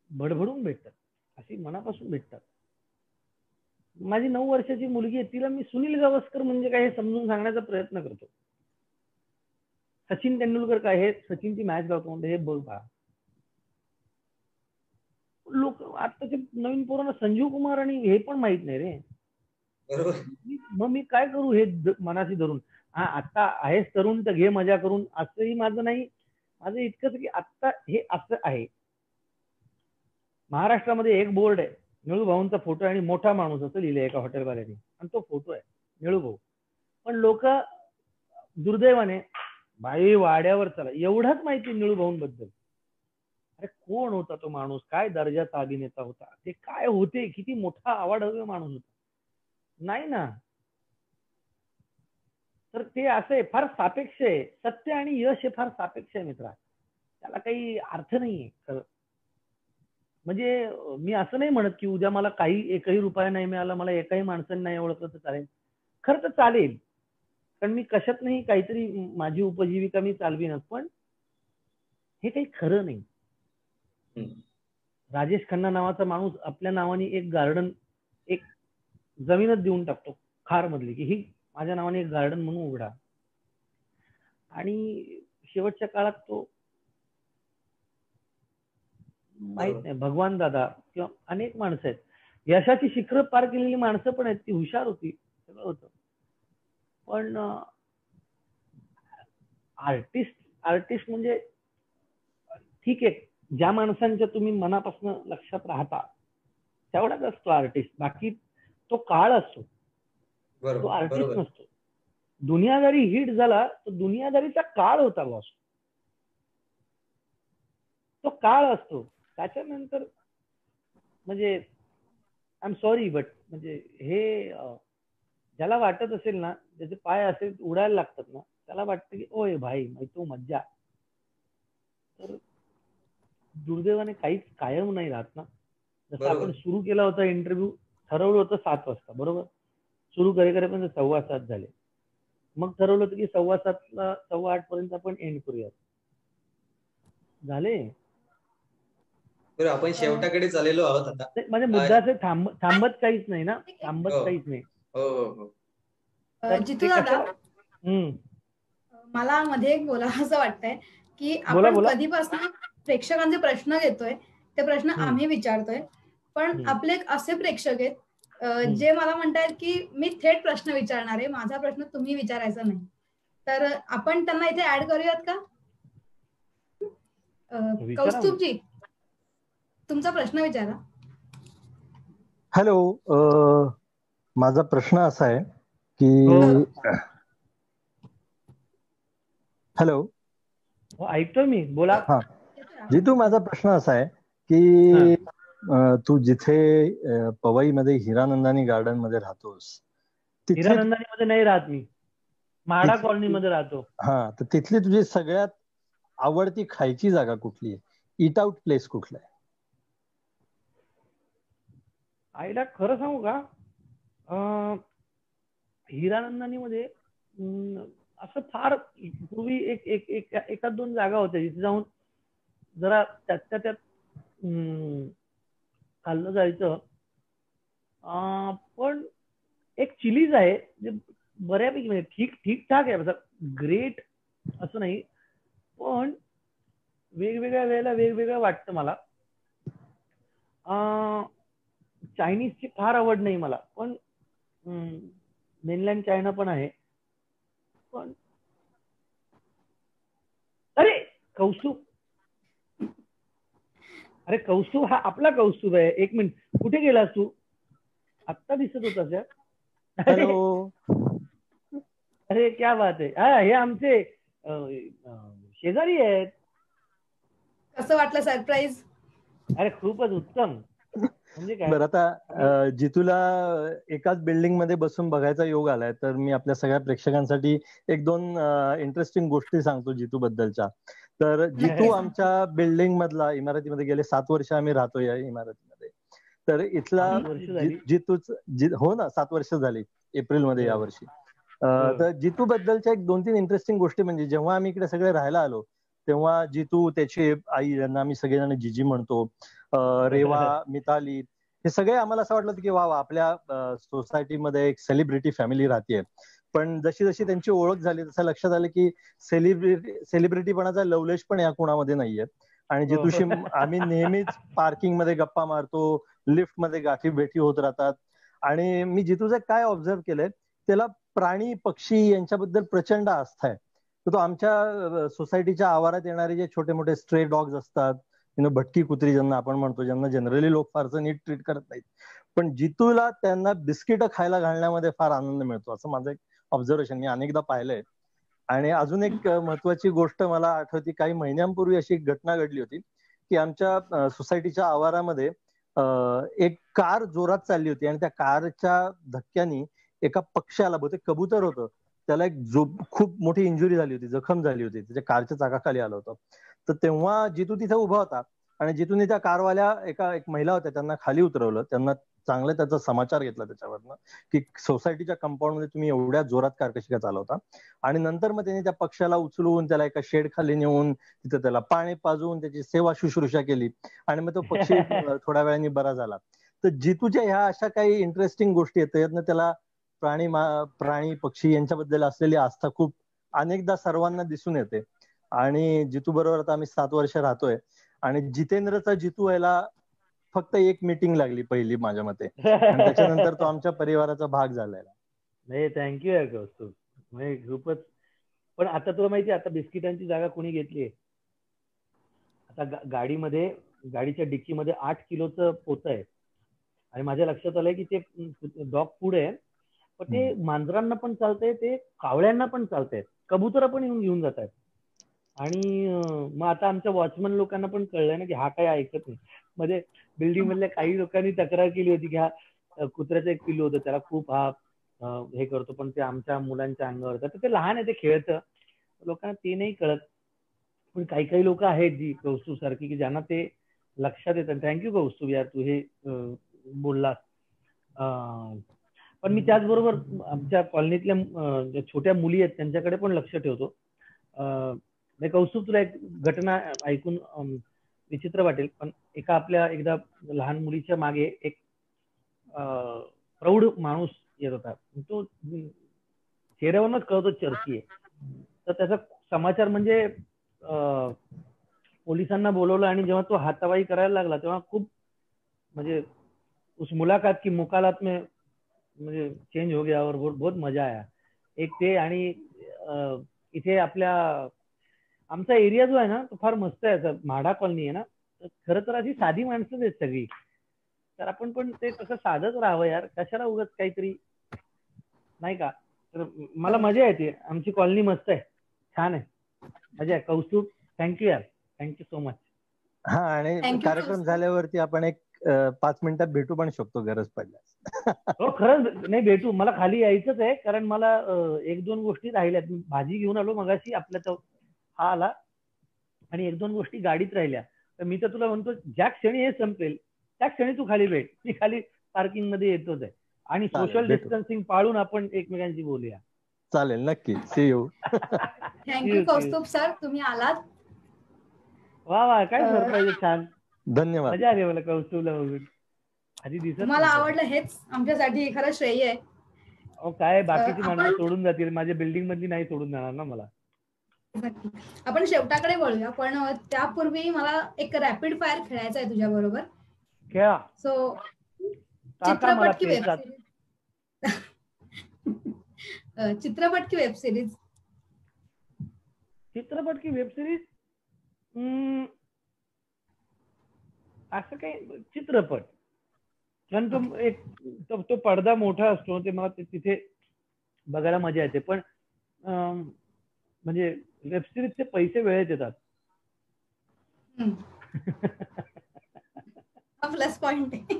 भडभडून भेटतात, अशी मनापासून भेटतात. माझी 9 वर्षाची मुलगी आहे, तिला मी सुनील गावस्कर म्हणजे काय हे समजून सांगण्याचा प्रयत्न करतो. सचिन तेंडुलकर काय, हे सचिनची मॅच लावतो हे बघ बा. लोक आताचे नवीन पोरांना संजीव कुमार आणि हे पण माहित नाही रे. मग मी काय करू हे मनाशी धरून. हा आता आहेस तरुण तर घे मजा करून, असंही माझं नाही. माझं इतकंच की आता हे असं आहे. महाराष्ट्रामध्ये एक बोर्ड आहे, निळू भाऊंचा फोटो आणि मोठा माणूस असं लिहिलंय एका हॉटेलवाल्याने, आणि तो फोटो आहे निळू भाऊ. पण लोक दुर्दैवाने बाई वाड्यावर चला एवढंच माहिती निळू भाऊंबद्दल. अरे कोण होता तो माणूस, काय दर्जाचा अभिनेता होता, ते काय होते, किती मोठा आवाढव्य माणूस होता, नाही ना. तर ते असं आहे, फार सापेक्ष आहे. सत्य आणि यश हे फार सापेक्ष आहे मित्रा, त्याला काही अर्थ नाहीये खरं. म्हणजे मी असं नाही म्हणत की उद्या मला एकही रुपया नाही मिळाला, मला एकाही माणसाने नाही ओळखलं तर चालेल. खरं तर चालेल, कारण मी कशात नाही काहीतरी माझी उपजीविका मी चालवीनच, पण हे काही खरं नाही. राजेश खन्ना नावाचा माणूस आपल्या नावाने एक गार्डन, एक जमीनच देऊन टाकतो खार मधली, की ही माझ्या नावाने एक गार्डन म्हणून उघडा. आणि शेवटच्या काळात तो माहित नाही, भगवान दादा किंवा अनेक माणसं आहेत, यशाची शिखरं पार केलेली माणसं पण आहेत, ती हुशार होती, सगळं होतं. पण आर्टिस्ट म्हणजे ठीक आहे, ज्या माणसांच्या तुम्ही मनापासून लक्षात राहता तेवढाच असतो आर्टिस्ट. बाकी तो काळ असतो, तो आर्टिस्ट नसतो. दुनियादारी हिट झाला तो दुनियादारीचा काळ होता बॉस, तो काळ असतो. त्याच्यानंतर म्हणजे आय एम सॉरी बट म्हणजे हे ज्याला वाटत असेल ना, ज्याचे पाय असेल उडायला लागतात ना, त्याला वाटतं की ओय भाई तो मज्जा. तर दुर्दैवाने काहीच कायम नाही राहत ना. जसं आपण सुरू केला होता इंटरव्ह्यू, ठरवलं होतं 7 वाजता, बरोबर, सुरू करेपर्यंत 7:15 झाले. मग ठरवलं होतं की 7:15 7:15 पर्यंत आपण एंड करूयात, झाले. आपण शेवटाकडे चाललेलो आहोत आता. म्हणजे मुद्द्याचे थांबत काहीच नाही ना, थांबत काहीच नाही. जितू दादा, मला मध्ये एक बोलावं असं वाटतंय की आपण कधीपासून प्रेक्षकांचे प्रश्न घेतोय, ते प्रश्न आम्ही विचारतोय, पण आपले असे प्रेक्षक आहेत जे मला म्हणतायत की मी थेट प्रश्न विचारणार आहे, माझा प्रश्न तुम्ही विचारायचा नाही. तर आपण त्यांना इथे ऍड करूयात का? कौस्तुभजी, तुमचा प्रश्न विचारा. हॅलो, माझा प्रश्न असा आहे की हॅलो, ऐकतो मी, बोला. हा जितू, माझा प्रश्न असा आहे की तू जिथे पवईमध्ये हिरानंदानी गार्डन मध्ये राहतोस, हिरानंदानी मध्ये नाही राहत मी, म्हाडा कॉलनी मध्ये राहतो. हा, तर तिथली तुझी सगळ्यात आवडती खायची जागा कुठली आहे? ईट आउट प्लेस कुठला आहे? आईला खरं सांगू का, हिरानंदानी मध्ये असं फार पूर्वी एखाद 2 जागा होत्या जिथे जाऊन जरा त्यात खाल्लं जायचं. पण एक चिलीज आहे जे बऱ्यापैकी म्हणजे ठीकठाक आहे, ग्रेट असं नाही, पण वेगवेगळ्या वेळेला वेगवेगळं वाटतं मला. चायनीजची फार आवड नाही मला, पण मेनलँड चायना पण आहे. पण अरे कौस्तुभ हा आपला कौस्तुभ आहे. 1 मिनिट, कुठे गेलास तू? आत्ता दिसत होता. अरे क्या बात आहे. हे आमचे शेजारी आहेत. कसं वाटलं सरप्राईज? अरे खूपच उत्तम. म्हणजे काय बरं, आता जितूला एकाच बिल्डिंग मध्ये बसून बघायचा योग आलाय, तर मी आपल्या सगळ्या प्रेक्षकांसाठी 1-2 इंटरेस्टिंग गोष्टी सांगतो जितू बद्दलच्या. तर जितू आमच्या बिल्डिंग मधला, इमारतीमध्ये गेले 7 वर्ष आम्ही राहतो या इमारतीमध्ये. तर इथला जितूच, हो ना, 7 वर्ष झाली एप्रिल मध्ये यावर्षी. तर जितू बद्दलच्या 1-2-3 इंटरेस्टिंग गोष्टी म्हणजे, जेव्हा आम्ही इकडे सगळे राहायला आलो तेव्हा जितू, त्याची आई, यांना आम्ही सगळेजण जीजी म्हणतो, रेवा, मिताली, हे सगळे आम्हाला असं वाटलं की वा आपल्या सोसायटीमध्ये एक सेलिब्रिटी फॅमिली राहते. पण जशी जशी त्यांची ओळख झाली तसं लक्षात आलं की सेलिब्रिटीपणाचा लवलेश पण या कोणामध्ये नाहीये. आणि जितूशी आम्ही नेहमीच पार्किंग मध्ये गप्पा मारतो, लिफ्ट मध्ये गाठी भेटी होत राहतात. आणि मी जितूचं काय ऑब्झर्व केलंय, त्याला प्राणी पक्षी यांच्याबद्दल प्रचंड आस्था आहे. तर तो आमच्या सोसायटीच्या आवारात येणारे जे छोटे मोठे स्ट्रे डॉग्स असतात, भटकी कुत्री ज्यांना आपण म्हणतो, ज्यांना जनरली लोक फारसं नीट ट्रीट करत नाहीत, पण जितूला त्यांना बिस्किट खायला घालण्यामध्ये फार आनंद मिळतो, असं माझं एक ऑब्झर्वेशन मी अनेकदा पाहिलंय. आणि अजून एक महत्वाची गोष्ट मला आठवती, काही महिन्यांपूर्वी अशी एक घटना घडली होती की आमच्या सोसायटीच्या आवारामध्ये एक कार जोरात चालली होती आणि त्या कारच्या धक्क्याने एका पक्ष्याला, बहुतेक कबूतर होतं, त्याला एक खूप मोठी इंजुरी झाली होती, जखम झाली होती, त्याच्या कारच्या चाकाखाली आलं होतं. तर तेव्हा जितू तिथे उभा होता आणि जितूने त्या कारवाल्या एक महिला होत्या त्यांना खाली उतरवलं, त्यांना चांगलं त्याचा समाचार घेतला त्याच्यावरनं की सोसायटीच्या कंपाऊंड मध्ये तुम्ही एवढ्या जोरात कार कशी काय चालवता. आणि नंतर मग त्यांनी त्या पक्षाला उचलून त्याला एका शेड खाली नेऊन तिथे त्याला पाणी पाजून त्याची सेवा शुश्रूषा केली आणि मग तो पक्षी थोड्या वेळाने बरा झाला. तर जितूच्या ह्या अशा काही इंटरेस्टिंग गोष्टी आहेत, त्याच्यातनं त्याला प्राणी पक्षी यांच्याबद्दल असलेली आस्था खूप अनेकदा सर्वांना दिसून येते. आणि जितू बरोबर आता आम्ही 7 वर्ष राहतोय आणि जितेंद्रचा जितू व्हायला फक्त एक मीटिंग लागली पहिली माझ्या मते, आणि त्याच्यानंतर तो आमच्या परिवाराचा भाग झालेला. नाही, थँक्यू यार कौस्तुभ, म्हणजे खूपच. पण आता तुला माहिती, आता बिस्किटांची जागा कोणी घेतलीये? आता गाडीमध्ये, गाडीच्या डिक्कीमध्ये 8 किलोचं पोतं आहे आणि माझ्या लक्षात आलंय की ते डॉग फूड आहे, पण ते मांजरांना पण चालतंय, ते कावळ्यांना पण चालतंय, कबुतर पण घेऊन जात आहेत. आणि मग आता आमच्या वॉचमन लोकांना पण कळलंय ना की हा काय ऐकत नाही. म्हणजे बिल्डिंग मधल्या काही लोकांनी तक्रार केली होती की हा कुत्र्याचं एक पिल्लू होतं, त्याला खूप हा हे करतो, पण ते आमच्या मुलांच्या अंगावर तर ते लहान आहे, ते खेळतं, लोकांना ते नाही कळत. पण काही काही लोक आहेत जी कौस्तुभ सारखी की ज्यांना ते लक्षात येतं. थँक्यू कौस्तुभ यार, तू हे बोललास. पण मी त्याचबरोबर आमच्या कॉलनीतल्या छोट्या मुली आहेत त्यांच्याकडे पण लक्ष ठेवतो. कौस्तुभ, तुला एक घटना ऐकून विचित्र वाटेल, पण एकदा लहान मुलीच्या मागे एक प्रौढ माणूस येत होता. तो चेहऱ्यावरच कळतो चर्ची आहे. तर त्याचा समाचार म्हणजे पोलिसांना बोलवलं आणि जेव्हा तो हातावाई करायला लागला तेव्हा खूप म्हणजे उस मुलाकात की मुकालात में म्हणजे चेंज हो गया और बहुत मजा आया. एक ते, आणि इथे आमचा एरिया जो आहे ना तो फार मस्त आहे, म्हाडा कॉलनी आहे ना, खरं तर अशी साधी माणसं आहेत सगळी, तर आपण पण ते तसं साधच राहावं यार, कशाला उगाच काहीतरी, नाही का? तर मला मजा येते, आमची कॉलनी मस्त आहे, छान आहे, मजा आहे. कौस्तुभ, थँक्यू यार, थँक्यू सो मच. हा, आणि कार्यक्रम झाल्यावरती आपण एक 5 मिनिटात भेटू पण शकतो गरज पडल्यास. हो, खरंच, नाही भेटू, मला खाली यायचंच आहे, कारण मला 1-2 गोष्टी राहिल्यात. भाजी घेऊन आलो मगाशी, आपल्या तो हा आला, आणि 1-2 गोष्टी गाडीत राहिल्या. तर मी तर तुला म्हणतो, ज्या क्षणी हे संपेल त्या क्षणी तू खाली भेट, मी खाली पार्किंग मध्ये येतोच आहे, आणि सोशल डिस्टन्सिंग पाळून आपण एकमेकांशी बोलूया. चालेल, नक्की. See you. Thank you Kaustubh sir, तुम्ही आलात. वा वा, काय सरप्राईज, छान, धन्यवाद. मजा आली मला कौस्तुभला बघून. आधी दिसत तुम्हाला आवडलं हेच आमच्यासाठी खरं श्रेय आहे. काय बाकीची माणसं सोडून जातील, माझ्या बिल्डिंग मधली नाही सोडून जाणार ना मला. आपण शेवटाकडे वळूया, पण त्यापूर्वी मला एक रॅपिड फायर खेळायचा आहे तुझ्या बरोबर. खेळा. सो चित्रपट की वेब सिरीज? चित्रपट की वेब सिरीज? चित्रपट की वेब सिरीज? असं काही चित्रपट, कारण तो पडदा मोठा असतो, ते मला तिथे बघायला मजा येते. पण म्हणजे वेब सिरीजचे पैसे वेळेत येतात. प्लस पॉइंट आहे.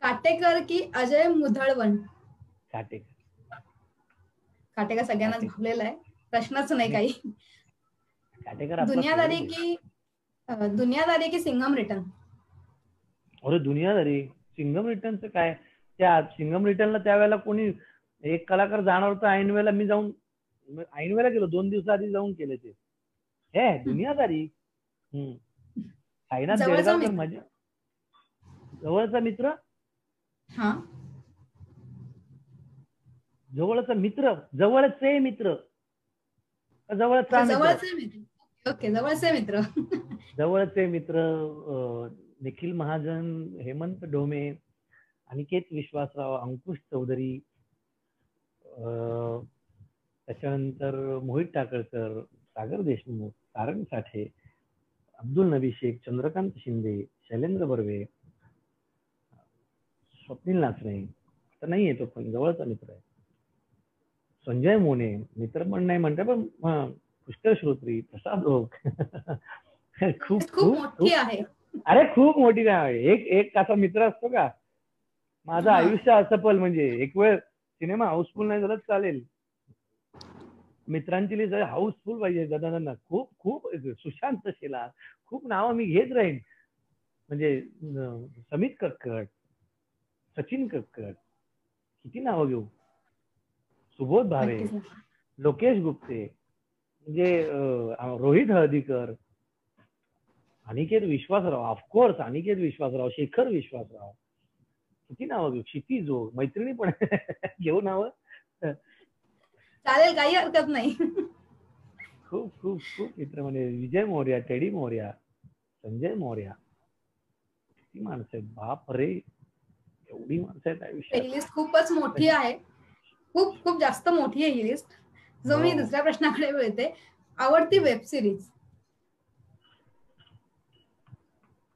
काटेकर की अजय मुधळवन? काटेकर सगळ्यांनाच भावलेला आहे, प्रश्नच नाही काही. दुनियादारी की सिंघम रिटर्न? अरे दुनियादारी. सिंघम रिटर्नचं काय, त्या सिंघम रिटर्नला त्यावेळेला कोणी एक कलाकार जाणार होता, ऐन वेळेला मी जाऊन ऐन वेळेला गेलो, 2 दिवसाआधी जाऊन केले ते. हे दुनियादारी. साईनाथ देडगावकर माझ्या जवळचा मित्र. जवळचा मित्र, जवळचे मित्र, जवळचा मित्र. जवळचे मित्र निखिल महाजन, हेमंत ढोमे, अनिकेत विश्वासराव, अंकुश चौधरी, त्याच्यानंतर मोहित टाकळकर, सागर देशमुख, सारंग साठे, अब्दुल नबी शेख, चंद्रकांत शिंदे, शैलेंद्र बर्वे, स्वप्नील नाचणे, आता नाही येतो पण जवळचा मित्र आहे, संजय मोने, मित्र पण नाही म्हणते पण पुष्कर श्रोत्री, प्रसाद ओक. खूप मोठी आहे. अरे खूप मोठी आहे. एक असा मित्र असतो का, माझं आयुष्य असफल, म्हणजे एक वेळ सिनेमा हाऊसफुल नाही झालं चालेल, मित्रांची लिस्ट हाऊसफुल पाहिजे दादांना. खूप खूप सुशांत शेलार, खूप नावं मी घेत राहीन, म्हणजे समित कक्कड, सचिन कक्कड, किती नावं घेऊ, सुबोध भावे, लोकेश गुप्ते, म्हणजे रोहित हळदीकर, अनिकेत विश्वासराव, ऑफकोर्स अनिकेत विश्वासराव, शेखर विश्वासराव, किती नावं घेऊ, क्षिती जोग, मैत्रिणी पण घेऊ नावं. चालेल, काही हरकत नाही. खूप खूप खूप मित्र, म्हणजे विजय मौर्या, टेडी मौर्या, संजय मौर्या, किती माणसं आहेत, बाप रे, एवढी माणसं आहेत आयुष्यात. ही लिस्ट खूपच मोठी आहे, खूप खूप जास्त मोठी आहे ही लिस्ट. जो मी दुसऱ्या प्रश्नाकडे वळते, आवडती वेब सिरीज.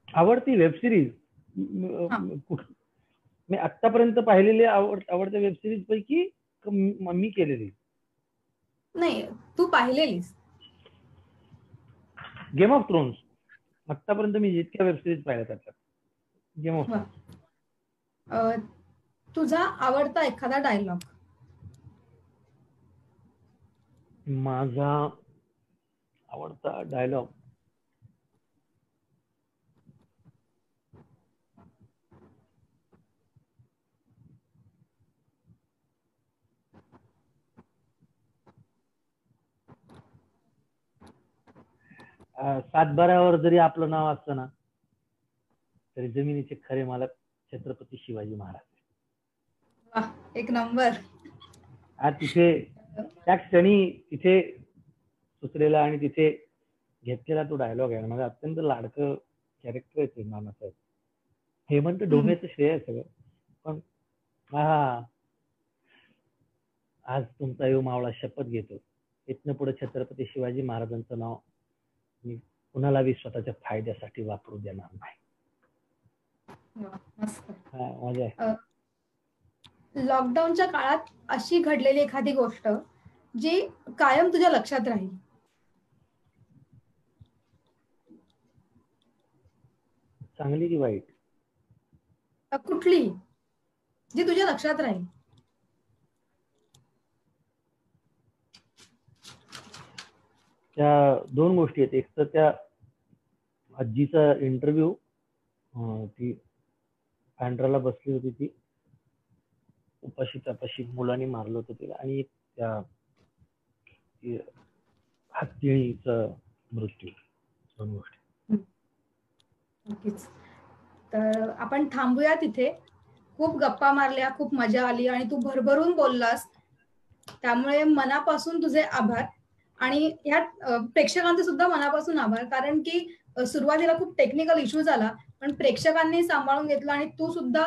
आवडती वेब सिरीज मी आतापर्यंत पाहिलेली आवडत्या वेब सिरीज पैकी मी केलेली नाही, तू पाहिलेलीस. Game of Thrones. आतापर्यंत मी जितक्या वेब सिरीज पाहिल्या त्याच्यात गेम ऑफ थ्रोन्स. तुझा आवडता एखादा डायलॉग. माझा आवडता डायलॉग सातबाऱ्यावर जरी आपलं नाव असतं ना, तरी जमिनीचे खरे मालक छत्रपती शिवाजी महाराज. एक नंबर. तिथे त्या क्षणी तिथे सुचलेला आणि तिथे घेतलेला तो डायलॉग आहे. माझं अत्यंत लाडकं कॅरेक्टर आहे नानासाहेब. हेमंत ढोमेचं श्रेय आहे सगळं, पण आज तुमचा यो मावळा शपथ घेतो, इथनं पुढे छत्रपती शिवाजी महाराजांचं नाव मी कुणालाही स्वतःच्या फायद्यासाठी वापरू देणार नाही. लॉकडाऊनच्या काळात अशी घडलेली एखादी गोष्ट जी कायम तुझ्या लक्षात राहील. चांगली की वाईट? कुठली जी तुझ्या लक्षात राहील? त्या दोन गोष्टी आहेत. एक तर त्या आजीचा इंटरव्ह्यू, ती पॅन्ड्राला बसली होती, ती उपाशी मुलांनी मारलं होतं तिला, आणि एक त्या हत्तीचा मृत्यू. दोन गोष्टी. नक्कीच. तर आपण थांबूया तिथे. खूप गप्पा मारल्या, खूप मजा आली आणि तू भरभरून बोललास, त्यामुळे मनापासून तुझे आभार. आणि ह्या प्रेक्षकांचे सुद्धा मनापासून आभार, कारण की सुरुवातीला खूप टेक्निकल इश्यू झाला, पण प्रेक्षकांनी सांभाळून घेतलं आणि तू सुद्धा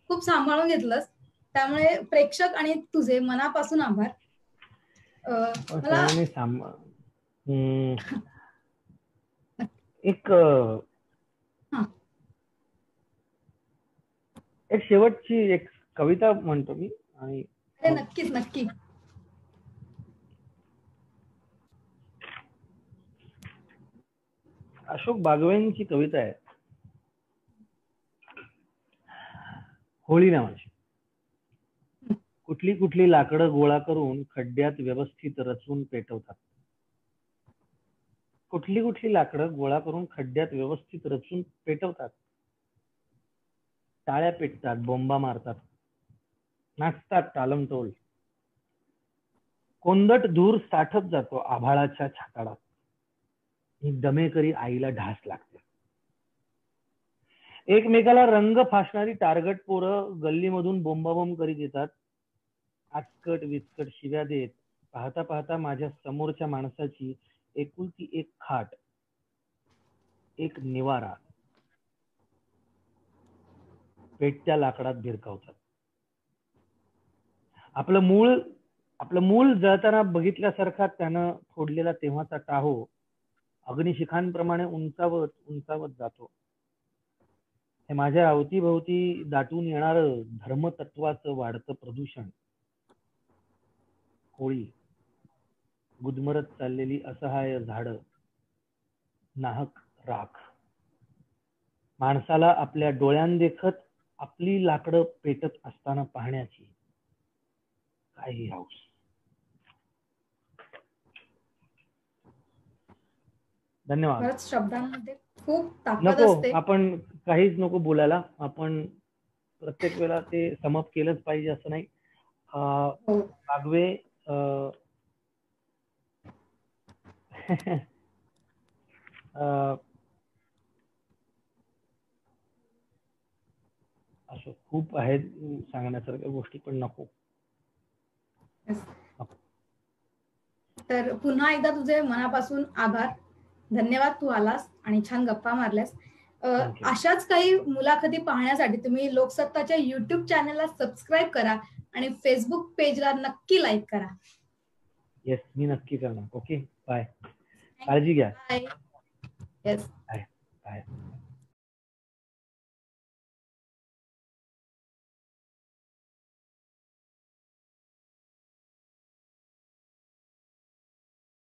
खूप सांभाळून घेतलंस, त्यामुळे प्रेक्षक आणि तुझे मनापासून आभार. एक शेवटची एक कविता म्हणतो मी. आणि नक्कीच नक्की. अशोक बागवेंची कविता आहे, होळी नावाची. कुठली कुठली लाकडं गोळा करून खड्ड्यात व्यवस्थित रचून पेटवतात. कुठली कुठली लाकडं गोळा करून खड्ड्यात व्यवस्थित रचून पेटवतात. टाळ्या पेटतात, बोंबा मारतात, नाचतात तालमटोल. कोंदट धूर साठत जातो आभाळाच्या छाताडात. ही दमेकरी आईला ढास लागते. एकमेकाला रंग फासणारी टार्गट पोरं गल्लीमधून बोंबाबोंब करीत येतात. आचकट विचकट शिव्या देत पाहता पाहता माझ्या समोरच्या माणसाची एकुलती एक खाट, एक निवारा पेटत्या लाकडात भिरकावतात. आपलं मूल जळताना बघितल्यासारखा त्यानं फोडलेला तेव्हाचा टाहो अग्निशिखांप्रमाणे उंचावत उंचावत जातो. हे माझ्या अवतीभवती दाटून येणारं धर्मतत्वाचं वाढतं प्रदूषण, होळी, गुदमरत चाललेली असहाय झाडं, नाहक राख, माणसाला आपल्या डोळ्यांदेखत आपली लाकडं पेटत असताना पाहण्याची काही हौस. धन्यवाद. खरंच शब्दांमध्ये खूप ताकद नको, असते. आपण काहीच नको बोलायला. आपण प्रत्येक वेळेला ते समअप केलंच पाहिजे असं नाही. कागवे असं खूप आहेत सांगण्यासारख्या गोष्टी, पण नको. तर पुन्हा एकदा तुझे मनापासून आभार. धन्यवाद, तू आलास आणि छान गप्पा मारल्यास. अशाच काही मुलाखती पाहण्यासाठी तुम्ही लोकसत्ताच्या YouTube चॅनलला सबस्क्राईब करा आणि फेसबुक पेजला नक्की लाईक करा. येस, मी नक्की करणार. Okay, bye. काळजी घ्या. बाय. येस. बाय.